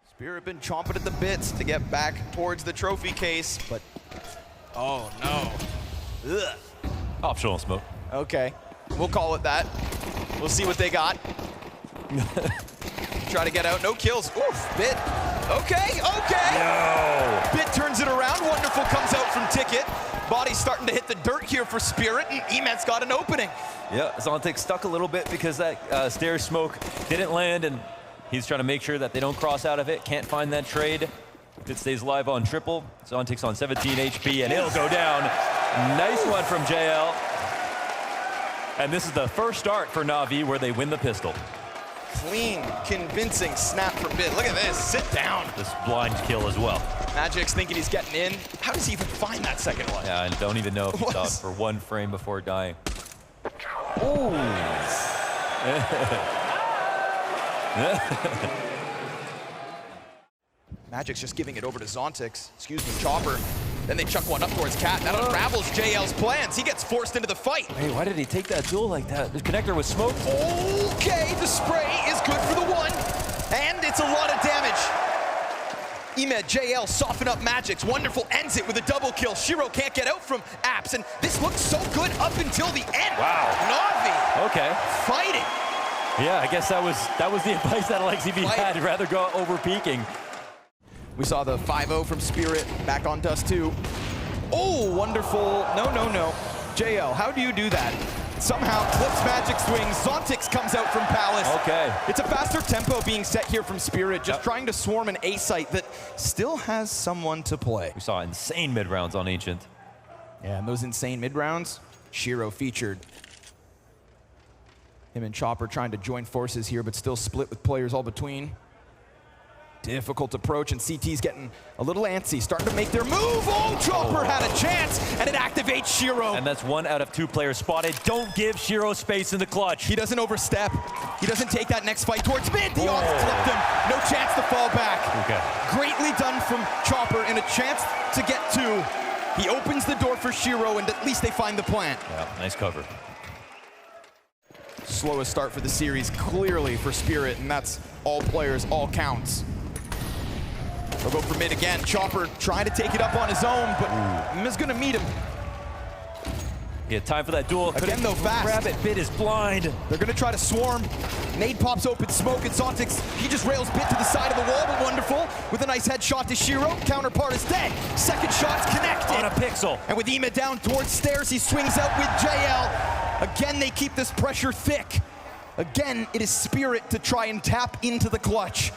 Spirit been chomping at the bits to get back towards the trophy case, but oh no. Ugh. Optional smoke. Okay, we'll call it that. We'll see what they got. Try to get out, no kills. Oof, Bit. Okay. No. Bit turns it around, Wonderful comes out from Ticket. Body's starting to hit the dirt here for Spirit, and Emet's got an opening. Yeah, Zontic stuck a little bit because that stairs smoke didn't land, and he's trying to make sure that they don't cross out of it. Can't find that trade. It stays live on triple. Zontic's on 17 HP, and it'll go down. Nice one from JL. And this is the first start for NaVi where they win the pistol. Clean, convincing snap from Bit. Look at this, sit down. This blind kill as well. Magic's thinking he's getting in. How does he even find that second one? Yeah, I don't even know if he saw it for 1 frame before dying. Ooh. Magic's just giving it over to Zontix. Excuse me, Chopper. Then they chuck one up towards Cat. That unravels JL's plans. He gets forced into the fight. Hey, why did he take that duel like that? The connector was smoke. Okay, the spray is good for the 1. And it's a lot of damage. Ema, JL soften up Magic's. Wonderful ends it with a double kill. Shiro can't get out from Apps, and this looks so good up until the end. Wow. NaVi. Okay. Fighting. Yeah, I guess that was the advice that Alexi B had. Rather go over peaking. We saw the 5-0 from Spirit back on Dust 2. Oh, wonderful. No. JL, how do you do that? Somehow clips Magic's wings. Zontix comes out from Palace. Okay. It's a faster tempo being set here from Spirit, just trying to swarm an A site that still has someone to play. We saw insane mid-rounds on Ancient. Yeah, and those insane mid-rounds, Shiro featured. Him and Chopper trying to join forces here, but still split with players all between. Difficult approach, and CT's getting a little antsy, starting to make their move. Oh, Chopper had a chance, and it activates Shiro. And that's 1 out of 2 players spotted. Don't give Shiro space in the clutch. He doesn't overstep. He doesn't take that next fight towards mid. He off-flipped him. No chance to fall back. Okay. Greatly done from Chopper, and a chance to get 2. He opens the door for Shiro, and at least they find the plant. Yeah, nice cover. Slowest start for the series, clearly for Spirit, and that's all players, all counts. They'll go for mid again. Chopper trying to take it up on his own, but Mima's gonna meet him. Yeah, time for that duel. Again, though, fast. Grab it, Bit is blind. They're gonna try to swarm. Nade pops open smoke, and Zontix, he just rails Bit to the side of the wall, but wonderful. With a nice headshot to Shiro, counterpart is dead. Second shot's connected. On a pixel. And with Ima down towards stairs, he swings out with JL. Again, they keep this pressure thick. Again, it is Spirit to try and tap into the clutch.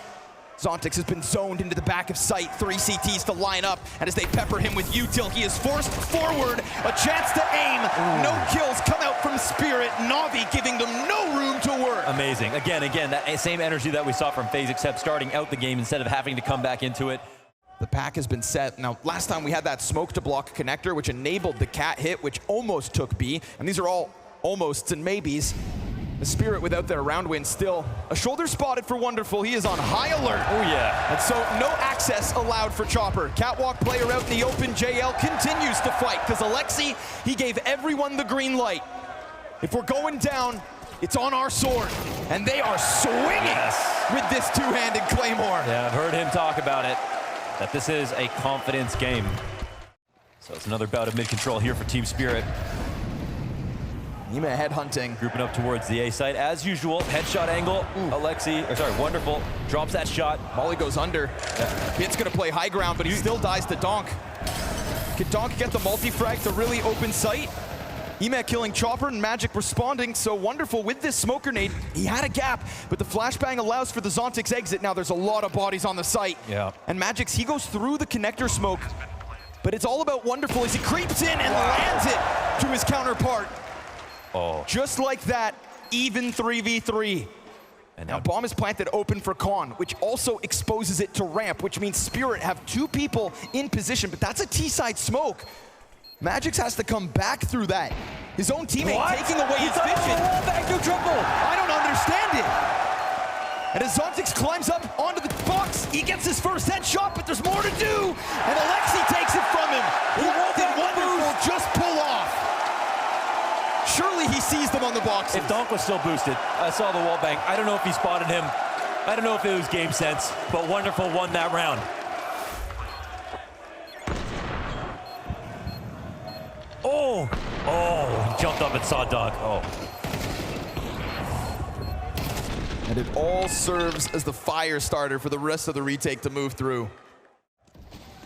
Zontix has been zoned into the back of sight. 3 CTs to line up, and as they pepper him with util, he is forced forward. A chance to aim. No kills come out from Spirit. NaVi giving them no room to work. Amazing. Again, that same energy that we saw from Faze, except starting out the game instead of having to come back into it. The pack has been set. Now, last time we had that smoke to block connector, which enabled the cat hit, which almost took B. And these are all almosts and maybes. The Spirit without their round win still. A shoulder spotted for Wonderful. He is on high alert. Oh, yeah. And so no access allowed for Chopper. Catwalk player out in the open. JL continues to fight because Alexi, he gave everyone the green light. If we're going down, it's on our sword. And they are swinging with this two-handed Claymore. Yeah, I've heard him talk about it, that this is a confidence game. So it's another bout of mid-control here for Team Spirit. Ima headhunting. Grouping up towards the A site as usual. Headshot angle. Wonderful. Drops that shot. Molly goes under. Bit's gonna play high ground, but he still dies to Donk. Can Donk get the multi-frag to really open sight? Ima killing Chopper and Magic responding, so Wonderful with this smoke grenade. He had a gap, but the flashbang allows for the Zontix exit. Now there's a lot of bodies on the site. Yeah. And Magic's, he goes through the connector smoke, but it's all about Wonderful as he creeps in and lands it to his counterpart. Oh. Just like that, even 3v3. And now bomb is planted open for Khan, which also exposes it to ramp, which means Spirit have 2 people in position, but that's a T-side smoke. Magix has to come back through that. His own teammate taking away his vision. Back to triple. I don't understand it. And as Zontix climbs up onto the box, he gets his first headshot, but there's more to do. And Alexi takes it from him. What did Wonderful just pull off? Surely he sees them on the boxes. If Donk was still boosted, I saw the wall bang. I don't know if he spotted him. I don't know if it was game sense, but Wonderful won that round. Oh, he jumped up and saw Donk. Oh. And it all serves as the fire starter for the rest of the retake to move through.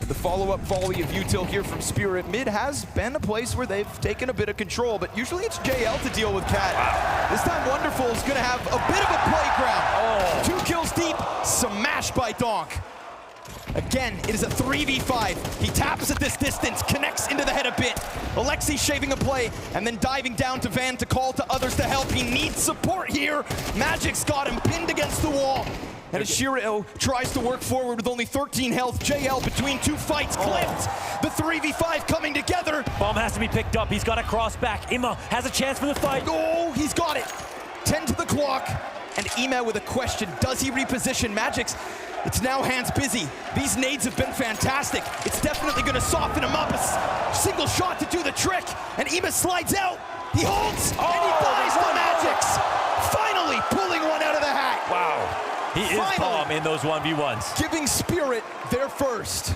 The follow-up volley of util here from Spirit. Mid has been a place where they've taken a bit of control, but usually it's JL to deal with Cat. Wow. This time Wonderful is gonna have a bit of a playground. 2 kills deep, smashed by Donk. Again, it is a 3v5. He taps at this distance, connects into the head a bit. Alexi shaving a play, and then diving down to Van to call to others to help. He needs support here. Magic's got him pinned against the wall. And as Shiro tries to work forward with only 13 health, JL between 2 fights clipped. The 3v5 coming together. Bomb has to be picked up. He's got to cross back. Ima has a chance for the fight. Oh, he's got it. 10 to the clock. And Ima with a question. Does he reposition Magic's? It's now hands busy. These nades have been fantastic. It's definitely going to soften him up. A single shot to do the trick. And Ima slides out. He holds, and he dies to Magic's. Finally pulling one out of the hat. Wow. He is bomb in those 1v1s. Giving Spirit their first.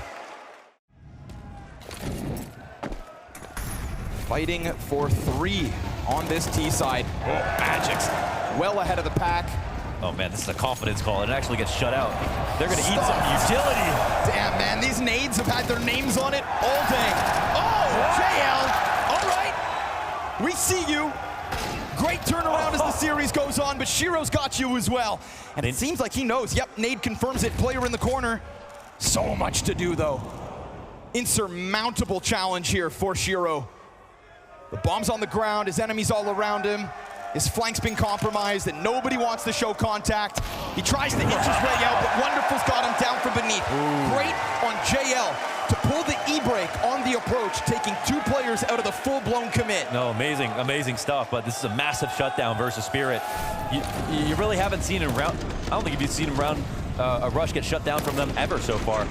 Fighting for 3 on this T side. Oh, Magic's well ahead of the pack. Oh man, this is a confidence call. It actually gets shut out. They're gonna eat some utility. Damn, man, these nades have had their names on it all day. Oh, JL, all right. We see you. Great turnaround as the series goes on, but Shiro's got you as well. And it seems like he knows. Yep, nade confirms it. Player in the corner. So much to do, though. Insurmountable challenge here for Shiro. The bomb's on the ground. His enemies all around him. His flank's been compromised, and nobody wants to show contact. He tries to inch his way out, but Wonderful's got him down from beneath. Great on JL to pull the E-break on the approach, taking 2 players out of the full-blown commit. No, amazing stuff, but this is a massive shutdown versus Spirit. You really haven't seen a round, I don't think you've seen a rush get shut down from them ever so far.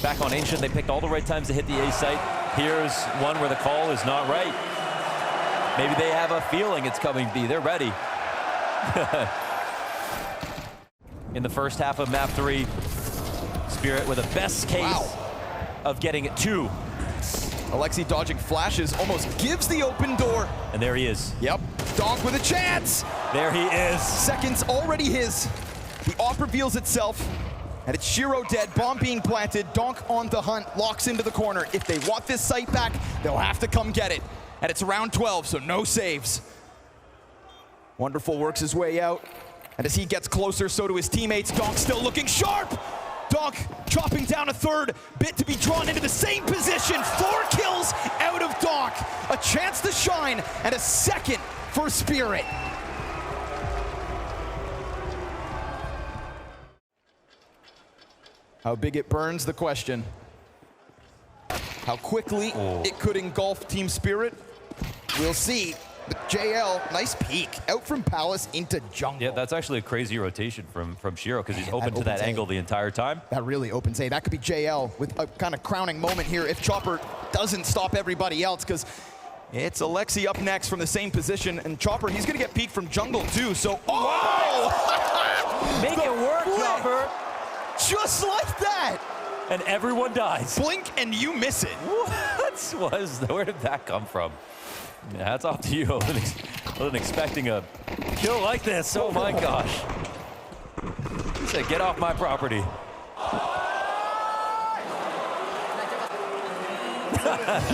Back on Ancient, they picked all the right times to hit the A site. Here's one where the call is not right. Maybe they have a feeling it's coming B. They're ready. In the first half of map 3, Spirit with a best case of getting 2. Alexi dodging flashes, almost gives the open door. And there he is. Yep, donk with a chance. There he is. Seconds already his. The op reveals itself, and it's Shiro dead, bomb being planted, donk on the hunt, locks into the corner. If they want this site back, they'll have to come get it. And it's round 12, so no saves. Wonderful works his way out, and as he gets closer, so do his teammates. Donk still looking sharp. Donk chopping down a third, bit to be drawn into the same position. 4 kills out of Donk. A chance to shine, and a second for Spirit. How big it burns, the question. How quickly it could engulf Team Spirit, we'll see. But JL, nice peek, out from Palace into jungle. Yeah, that's actually a crazy rotation from Shiro because he's open to that angle the entire time. That really opens A. That could be JL with a kind of crowning moment here if Chopper doesn't stop everybody else, because it's Alexi up next from the same position, and Chopper, he's gonna get peeked from jungle too, so Make it work, Chopper. Just like that. And everyone dies. Blink and you miss it. Where did that come from? Yeah, hats off to you. I wasn't expecting a kill like this. Oh my gosh. He said, get off my property.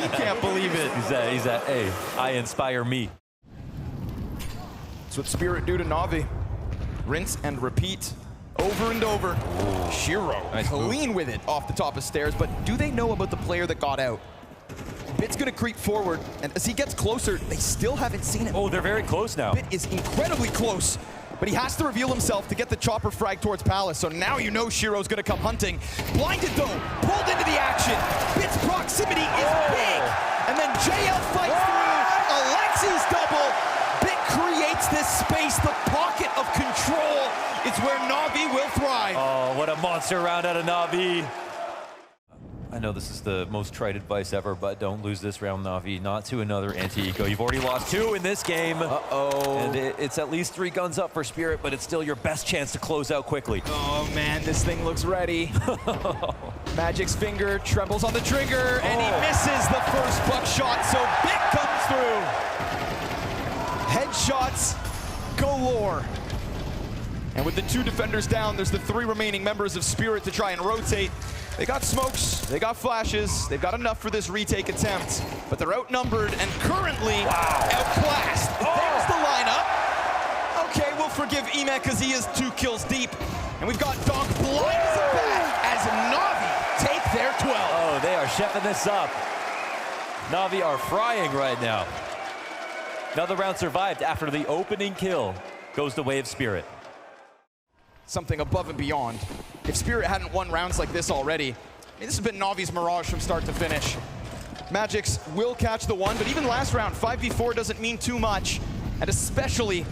He can't believe it. He's at, hey, I inspire me. That's what Spirit do to NaVi. Rinse and repeat. Over and over. Shiro, nice clean with it off the top of stairs, but do they know about the player that got out? Bit's gonna creep forward, and as he gets closer, they still haven't seen him. Oh, they're very close now. Bit is incredibly close, but he has to reveal himself to get the chopper frag towards Palace, so now you know Shiro's gonna come hunting. Blinded though, pulled into the action. Bit's proximity is big, and then JL fights through. Alexi's double. Bit creates this space, the pocket of control. It's where NaVi will thrive. Oh, what a monster round out of NaVi. I know this is the most trite advice ever, but don't lose this round, NaVi. Not to another anti-eco. You've already lost 2 in this game. Uh-oh. And it's at least 3 guns up for Spirit, but it's still your best chance to close out quickly. Oh man, this thing looks ready. Magic's finger trembles on the trigger, and he misses the first buckshot, so Bit comes through. Headshots galore. And with the 2 defenders down, there's the 3 remaining members of Spirit to try and rotate. They got smokes, they got flashes, they've got enough for this retake attempt, but they're outnumbered and currently outclassed. There's the lineup. Okay, we'll forgive Ema because he is 2 kills deep. And we've got donk blind as a bat as NaVi take their 12. Oh, they are chefing this up. NaVi are frying right now. Another round survived after the opening kill goes the way of Spirit. Something above and beyond. If Spirit hadn't won rounds like this already, I mean, this has been NaVi's mirage from start to finish. Magics will catch the one, but even last round, 5v4 doesn't mean too much. And especially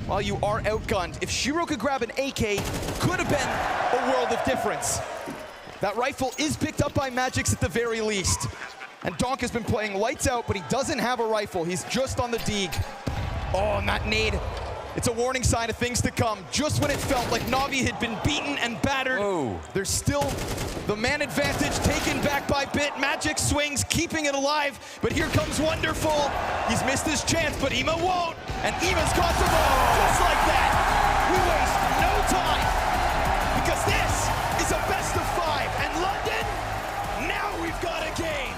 while you are outgunned, if Shiro could grab an AK, could have been a world of difference. That rifle is picked up by Magics at the very least. And Donk has been playing lights out, but he doesn't have a rifle. He's just on the deeg. Oh, and that nade. It's a warning sign of things to come. Just when it felt like NaVi had been beaten and battered, there's still the man advantage taken back by Bit. Magic swings, keeping it alive, but here comes Wonderful. He's missed his chance, but Ema won't, and Ema's got the ball. Just like that, we waste no time, because this is a best of 5, and London, now we've got a game.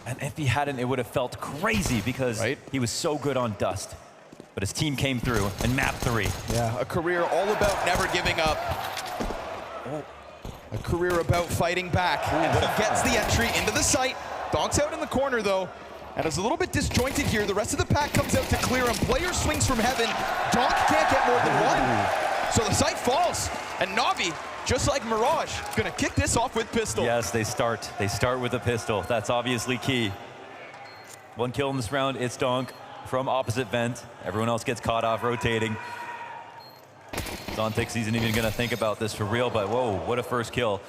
And if he hadn't, it would have felt crazy because he was so good on Dust. But his team came through and map 3. Yeah, a career all about never giving up. A career about fighting back. And he gets the entry into the site. Donk's out in the corner though. And it's a little bit disjointed here. The rest of the pack comes out to clear him. Player swings from heaven. Donk can't get more than 1. So the site falls. And NaVi, just like Mirage, is gonna kick this off with pistol. Yes, they start with a pistol. That's obviously key. 1 kill in this round, it's Donk from opposite vent. Everyone else gets caught off rotating. Zontix isn't even gonna think about this for real, but whoa, what a first kill.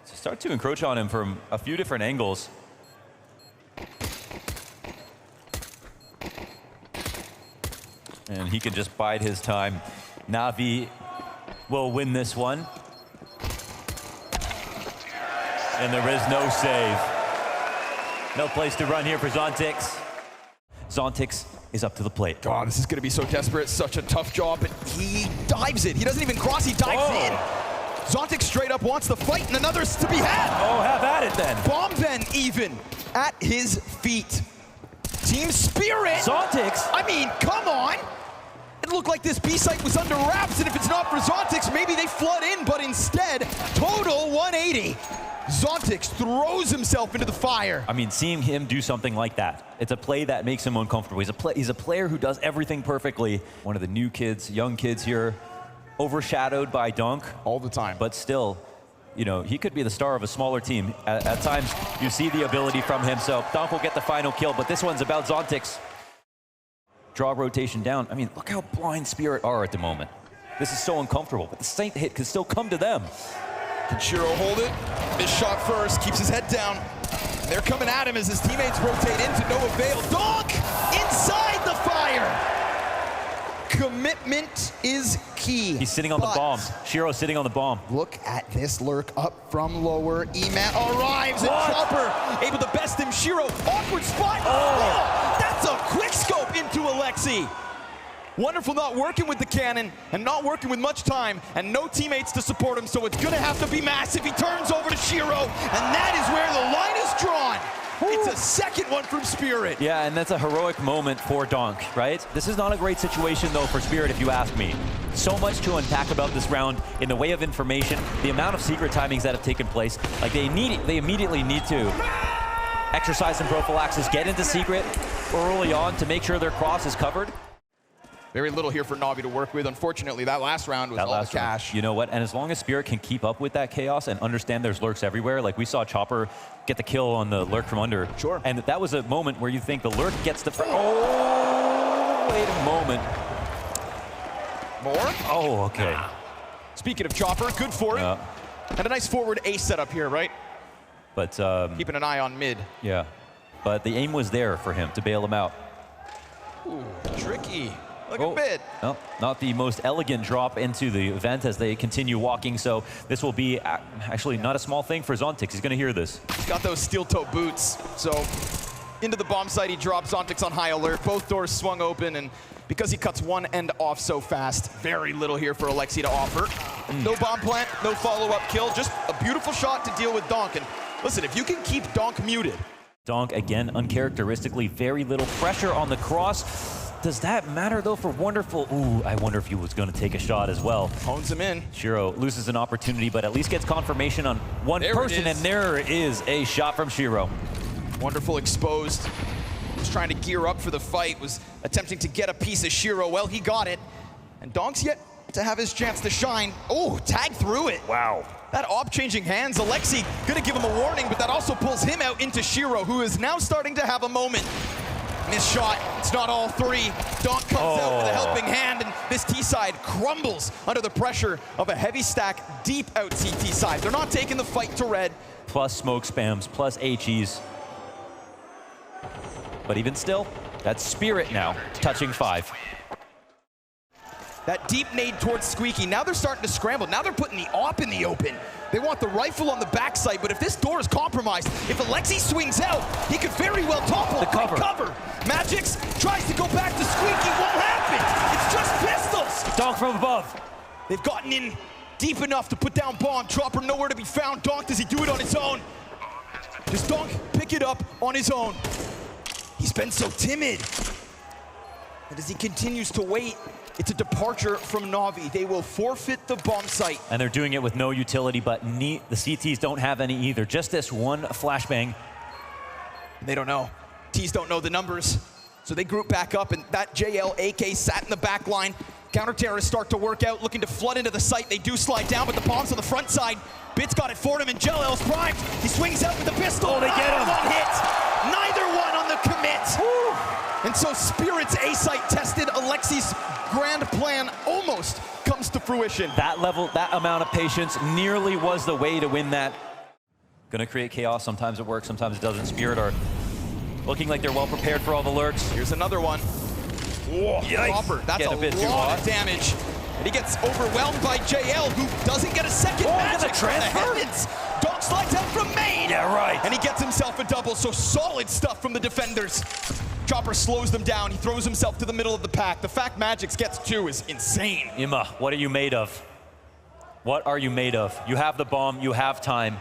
So start to encroach on him from a few different angles. And he can just bide his time. NaVi will win this one. And there is no save. No place to run here for Zontix. Zontix is up to the plate. God, this is going to be so desperate. Such a tough job, but he dives it. He doesn't even cross, he dives in. Zontix straight up wants the fight, and another's to be had. Oh, have at it then. Bomb Ben even at his feet. Team Spirit. Zontix? I mean, come on. It looked like this B site was under wraps, and if it's not for Zontix, maybe they flood in, but instead, total 180. Zontix throws himself into the fire. I mean, seeing him do something like that, it's a play that makes him uncomfortable. He's a player who does everything perfectly. One of the new kids, young kids here, overshadowed by Donk. All the time. But still, you know, he could be the star of a smaller team. At times, you see the ability from him, so Donk will get the final kill, but this one's about Zontix. Draw rotation down. I mean, look how blind Spirit are at the moment. This is so uncomfortable, but the Saint hit can still come to them. Can Shiro hold it? Missed shot first, keeps his head down. They're coming at him as his teammates rotate in to no avail. Donk inside the fire! Commitment is key. He's sitting on the bomb. Shiro's sitting on the bomb. Look at this lurk up from lower. Eman arrives and Chopper able to best him. Shiro, awkward spot. Oh, that's a quick scope into Alexi. Wonderful not working with the cannon and not working with much time and no teammates to support him, so it's gonna have to be massive. He turns over to Shiro, and that is where the line is drawn. It's a second one from Spirit. Yeah, and that's a heroic moment for Donk, right? This is not a great situation, though, for Spirit, if you ask me. So much to unpack about this round in the way of information, the amount of secret timings that have taken place. Like, they immediately need to exercise some prophylaxis, get into secret early on to make sure their cross is covered. Very little here for NaVi to work with. Unfortunately, that last round was all the cash. You know what? And as long as Spirit can keep up with that chaos and understand there's lurks everywhere, like we saw Chopper get the kill on the lurk from under. Sure. And that was a moment where you think the lurk gets the... Oh, wait a moment. More? Oh, okay. Speaking of Chopper, good for it. And a nice forward ace setup here, right? But... keeping an eye on mid. Yeah. But the aim was there for him to bail him out. Ooh, tricky. Look a bit. No, not the most elegant drop into the event as they continue walking, so this will be actually not a small thing for Zontix. He's going to hear this. He's got those steel-toe boots, so into the bomb site he drops. Zontix on high alert. Both doors swung open, and because he cuts one end off so fast, very little here for Alexi to offer. No bomb plant, no follow-up kill, just a beautiful shot to deal with Donk. And listen, if you can keep Donk muted. Donk, again, uncharacteristically, very little pressure on the cross. Does that matter, though, for Wonderful? Ooh, I wonder if he was going to take a shot as well. Hones him in. Shiro loses an opportunity, but at least gets confirmation on one person, and there is a shot from Shiro. Wonderful exposed. Was trying to gear up for the fight, was attempting to get a piece of Shiro. Well, he got it. And Donk's yet to have his chance to shine. Oh, tag through it. Wow. That op changing hands, Alexi gonna give him a warning, but that also pulls him out into Shiro, who is now starting to have a moment. Missed shot, it's not all three. Donk comes out with a helping hand, and this T side crumbles under the pressure of a heavy stack deep out CT side. They're not taking the fight to red. Plus smoke spams, plus HEs. But even still, that's Spirit now, touching 5. That deep nade towards Squeaky. Now they're starting to scramble. Now they're putting the op in the open. They want the rifle on the backside, but if this door is compromised, if Alexi swings out, he could very well topple. The cover. Magix tries to go back to Squeaky. Won't happen. It's just pistols. Donk from above. They've gotten in deep enough to put down bomb. Chopper nowhere to be found. Donk, does he do it on his own? Does Donk pick it up on his own? He's been so timid. And as he continues to wait, it's a departure from NaVi. They will forfeit the bomb site. And they're doing it with no utility, but the CTs don't have any either. Just this one flashbang. They don't know. T's don't know the numbers. So they group back up, and that JL AK sat in the back line. Counter-terrorists start to work out, looking to flood into the site. They do slide down, but the bomb's on the front side. Bit's got it for him, and JL's primed. He swings out with the pistol. Oh, they get him. One hit. Neither one on the commit. Woo. And so Spirit's A-site tested. Alexi's grand plan almost comes to fruition. That level, that amount of patience nearly was the way to win that. Gonna create chaos. Sometimes it works, sometimes it doesn't. Spirit are looking like they're well prepared for all the lurks. Here's another one. Whoa, Chopper, that's a lot of damage. And he gets overwhelmed by JL, who doesn't get a second magic from the heavens. Donk slides out from main. Yeah, right. And he gets himself a double, so solid stuff from the defenders. Chopper slows them down. He throws himself to the middle of the pack. The fact Magix gets 2 is insane. Ima, what are you made of? What are you made of? You have the bomb, you have time,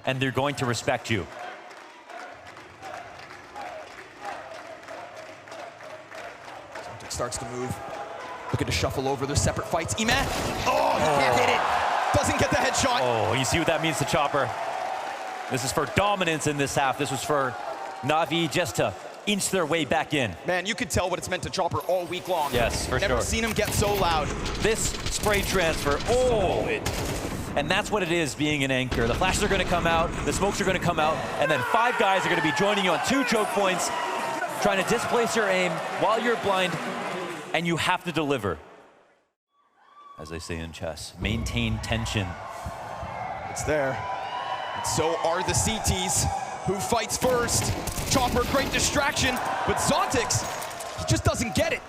and they're going to respect you. Zontic starts to move. Looking to shuffle over their separate fights. Ima, oh, he can't hit it. Doesn't get the headshot. Oh, you see what that means to Chopper? This is for dominance in this half. This was for NaVi just to inch their way back in. Man, you could tell what it's meant to Chopper all week long. Yes, for sure. Never seen him get so loud. This spray transfer, and that's what it is being an anchor. The flashes are going to come out, the smokes are going to come out, and then 5 guys are going to be joining you on 2 choke points, trying to displace your aim while you're blind, and you have to deliver. As they say in chess, maintain tension. It's there. And so are the CTs. Who fights first? Chopper, great distraction, but Zontix, he just doesn't get it.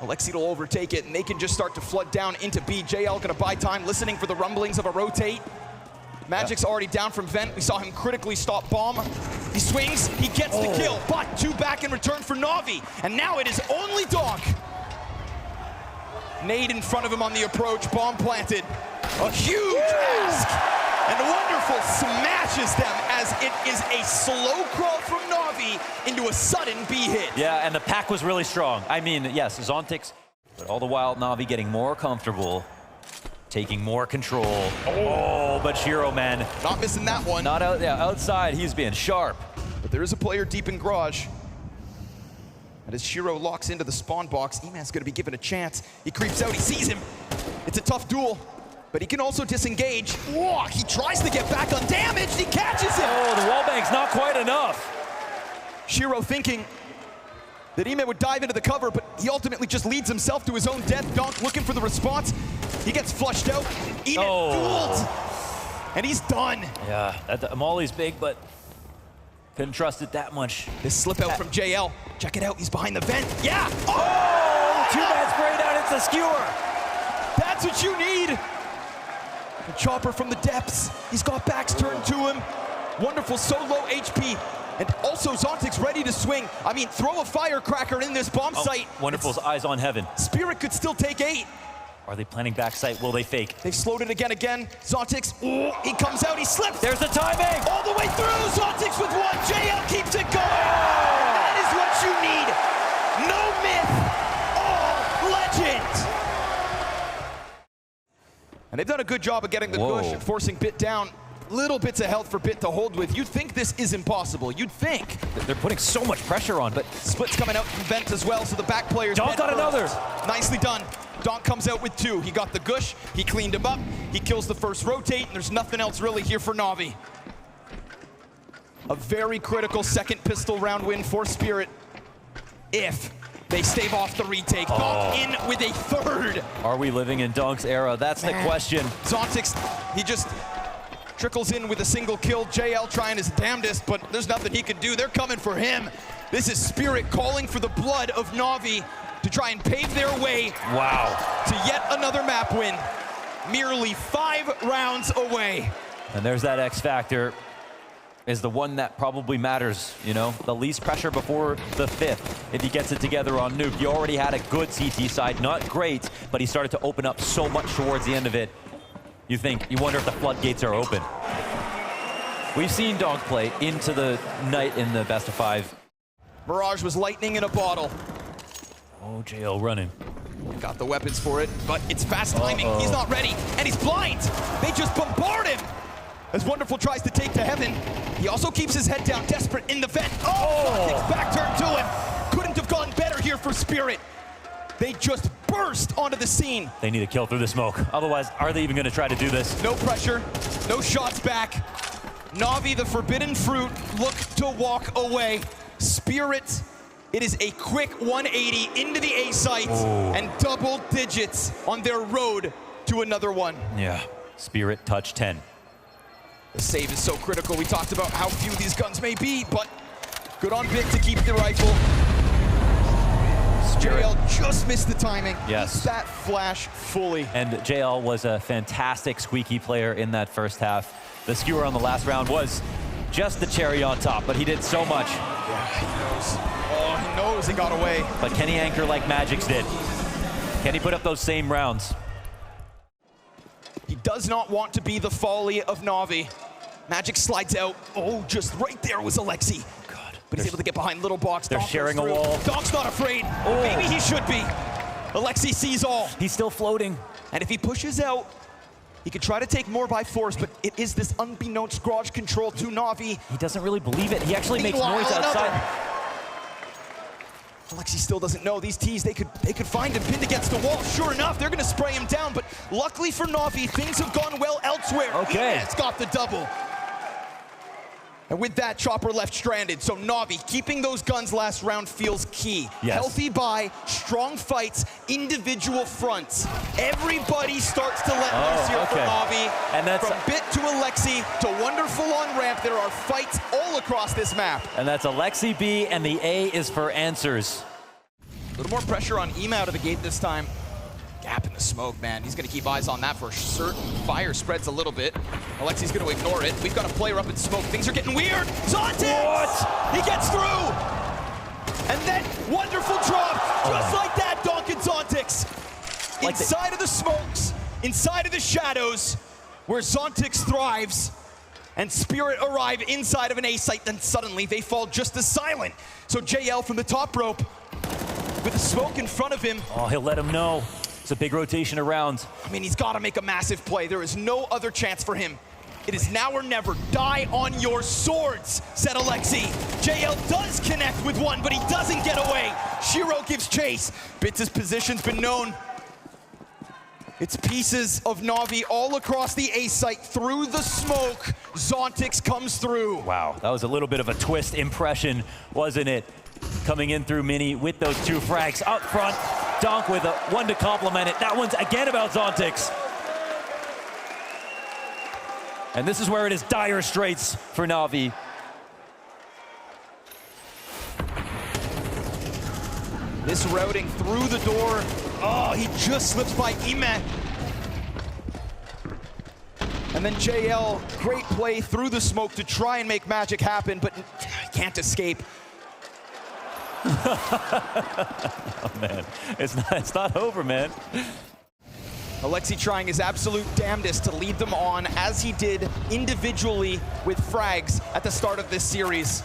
leikkeet will overtake it, and they can just start to flood down into B. JL gonna buy time, listening for the rumblings of a rotate. Magic's already down from vent. We saw him critically stop bomb. He swings, he gets the kill, but 2 back in return for NaVi. And now it is only donk. Nade in front of him on the approach, bomb planted. A huge ask, and Wonderful smashes them as it is a slow crawl from NaVi into a sudden B hit. Yeah, and the pack was really strong. I mean, yes, Zontix, but all the while NaVi getting more comfortable, taking more control. Oh, but Shiro, man. Not missing that one. Not out, yeah, outside, he's being sharp. But there is a player deep in garage. And as Shiro locks into the spawn box, Eman's gonna be given a chance. He creeps out, he sees him. It's a tough duel, but he can also disengage. Whoa, he tries to get back undamaged, he catches him! Oh, the wallbang's not quite enough. Shiro thinking that Eman would dive into the cover, but he ultimately just leads himself to his own death. Donk looking for the response. He gets flushed out. Eman dueled, and he's done. Yeah, Molly's big, but couldn't trust it that much. This slip out from JL. Check it out, he's behind the vent. Yeah! Oh, 2-man spray down, it's a skewer. That's what you need. The Chopper from the depths. He's got backs turned to him. Wonderful, so low HP. And also Zontix ready to swing. I mean, throw a firecracker in this bomb site. Wonderful's eyes on heaven. Spirit could still take 8. Are they planning backside? Will they fake? They've slowed it again. Zontix, he comes out, he slips. There's the timing. All the way through, Zontix with 1. JL keeps it going. That is what you need. No myth, all legend. And they've done a good job of getting the push and forcing Bit down. Little bits of health for Bit to hold with. You'd think this is impossible. You'd think. They're putting so much pressure on, but Split's coming out from vent as well, so the back players. Donk got another. Nicely done. Donk comes out with 2. He got the gush, he cleaned him up, he kills the first rotate, and there's nothing else really here for NaVi. A very critical second pistol round win for Spirit if they stave off the retake. Donk in with a 3rd. Are we living in Donk's era? That's the question. Zontix, he just trickles in with a single kill. JL trying his damnedest, but there's nothing he can do. They're coming for him. This is Spirit calling for the blood of NaVi to try and pave their way to yet another map win. Merely 5 rounds away. And there's that X factor, is the one that probably matters, you know? The least pressure before the 5th. If he gets it together on Nuke, he already had a good CT side, not great, but he started to open up so much towards the end of it. You wonder if the floodgates are open. We've seen Donk play into the night in the best of 5. Mirage was lightning in a bottle. Oh, JL running. Got the weapons for it, but it's fast timing. He's not ready, and he's blind. They just bombard him. As Wonderful tries to take to heaven, he also keeps his head down, desperate in the vent. It's back turn to him. Couldn't have gone better here for Spirit. They just burst onto the scene. They need a kill through the smoke. Otherwise, are they even going to try to do this? No pressure, no shots back. NaVi, the forbidden fruit, look to walk away. Spirit, it is a quick 180 into the A site and double digits on their road to another one. Yeah, Spirit touch 10. The save is so critical. We talked about how few these guns may be, but good on Bit to keep the rifle. JL just missed the timing. Yes. Missed that flash fully. And JL was a fantastic squeaky player in that first half. The skewer on the last round was just the cherry on top, but he did so much. Yeah, he knows. Oh, he knows he got away. But can he anchor like Magic's did? Can he put up those same rounds? He does not want to be the folly of NaVi. Magic slides out. Oh, just right there was Alexi. God. But he's able to get behind little box. They're Donk sharing goes a through. wall. Donk's not afraid. Oh. Maybe he should be. Alexi sees all. He's still floating. And if he pushes out, he could try to take more by force, but it is this unbeknownst garage control to NaVi. He doesn't really believe it. He actually makes Meanwhile, noise outside. Alexi still doesn't know. These T's, they could find him pinned against the wall. Sure enough, they're going to spray him down, but luckily for NaVi, things have gone well elsewhere. Okay. It's got the double. And with that, Chopper left stranded. So NaVi, keeping those guns last round feels key. Yes. Healthy buy, strong fights, individual fronts. Everybody starts to let loose here for NaVi. And that's from Bit to Alexi to Wonderful on ramp. There are fights all across this map. And that's Alexi B, and the A is for answers. A little more pressure on Ema out of the gate this time. Gap in the smoke, man. He's going to keep eyes on that for certain. Fire spreads a little bit. Alexi's going to ignore it. We've got a player up in smoke. Things are getting weird. Zontic! What? He gets through! And then, wonderful drop. Just like that, Donk and Zontix. Like inside of the smokes, inside of the shadows, where Zontix thrives, and Spirit arrive inside of an A site, then suddenly they fall just as silent. So JL from the top rope, with the smoke in front of him. Oh, he'll let him know. It's a big rotation around. I mean, he's got to make a massive play. There is no other chance for him. It is now or never. Die on your swords, said Alexi. JL does connect with one, but he doesn't get away. Shiro gives chase. Bits' position's been known. It's pieces of NaVi all across the A site through the smoke. Zontix comes through. Wow, that was a little bit of a twist impression, wasn't it? Coming in through Mini with those two frags up front. Donk with a one to complement it. That one's again about Zontix. And this is where it is dire straits for NaVi. This routing through the door. Oh, he just slips by Ime. And then JL, great play through the smoke to try and make magic happen, but can't escape. Oh man, it's not over, man. Alexi trying his absolute damnedest to lead them on, as he did individually with frags at the start of this series.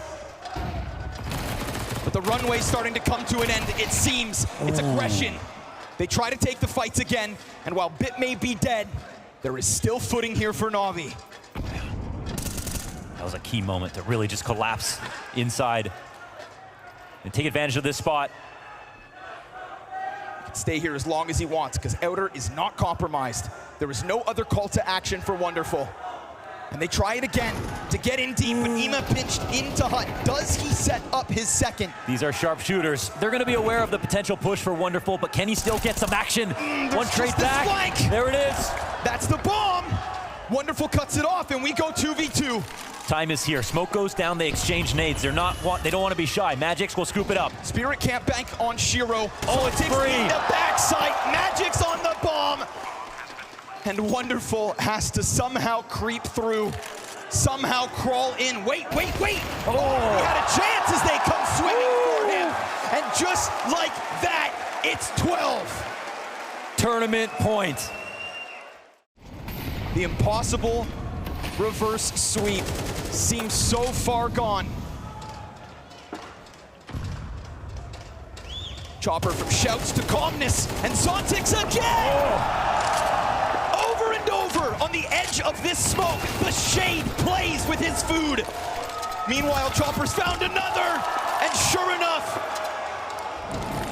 But the runway's starting to come to an end, it seems. It's aggression. They try to take the fights again, and while Bit may be dead, there is still footing here for NaVi. That was a key moment to really just collapse inside and take advantage of this spot. He can stay here as long as he wants, because Outer is not compromised. There is no other call to action for Wonderful. And they try it again to get in deep, but Ema pinched into Hut. Does he set up his second? These are sharp shooters. They're going to be aware of the potential push for Wonderful, but can he still get some action? One trade back. Flank. There it is. That's the bomb. Wonderful cuts it off, and we go 2v2. Time is here. Smoke goes down. They exchange nades. They don't want to be shy. Magic's will scoop it up. Spirit can't bank on Shiro. Oh, it's free. The backside. Magic's on the bomb. And Wonderful has to somehow creep through, somehow crawl in. Wait. Oh, he had a chance as they come swimming for him. And just like that, it's 12. Tournament point. The impossible reverse sweep seems so far gone. Chopper from shouts to calmness, and Zontix again! Over and over on the edge of this smoke, the shade plays with his food. Meanwhile, Chopper's found another, and sure enough,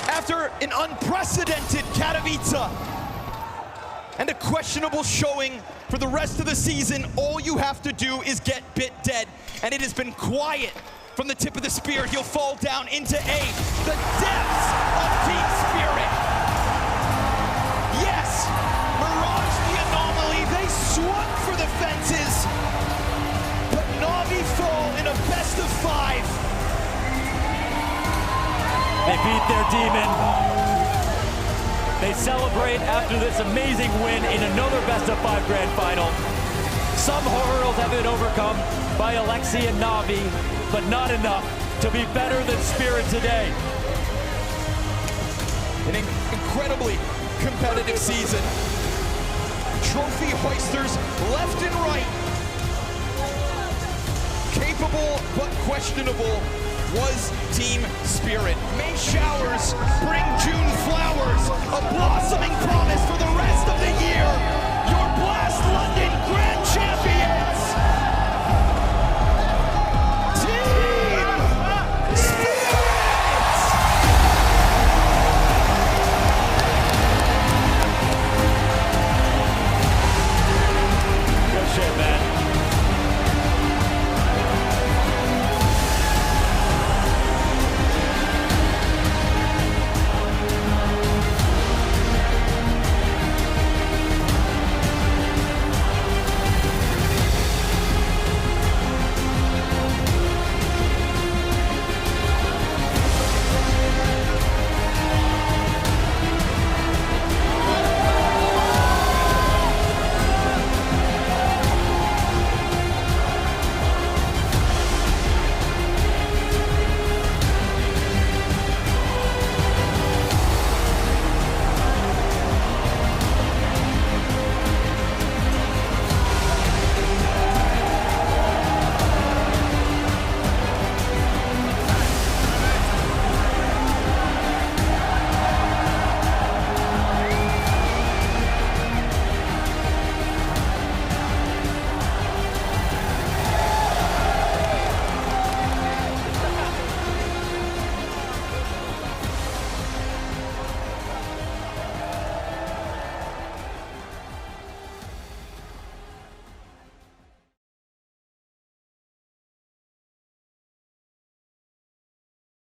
after an unprecedented Katowice and a questionable showing for the rest of the season, all you have to do is get Bit dead, and it has been quiet from the tip of the spear. He'll fall down into A. The depths of Team Spirit. Yes, Mirage the anomaly. They swung for the fences, but NaVi fall in a best of 5. They beat their demon. They celebrate after this amazing win in another best-of-5 grand final. Some hurdles have been overcome by Alexi and NaVi, but not enough to be better than Spirit today. An incredibly competitive season. Trophy hoisters left and right. Capable but questionable was Team Spirit. May showers bring June flowers, a blossoming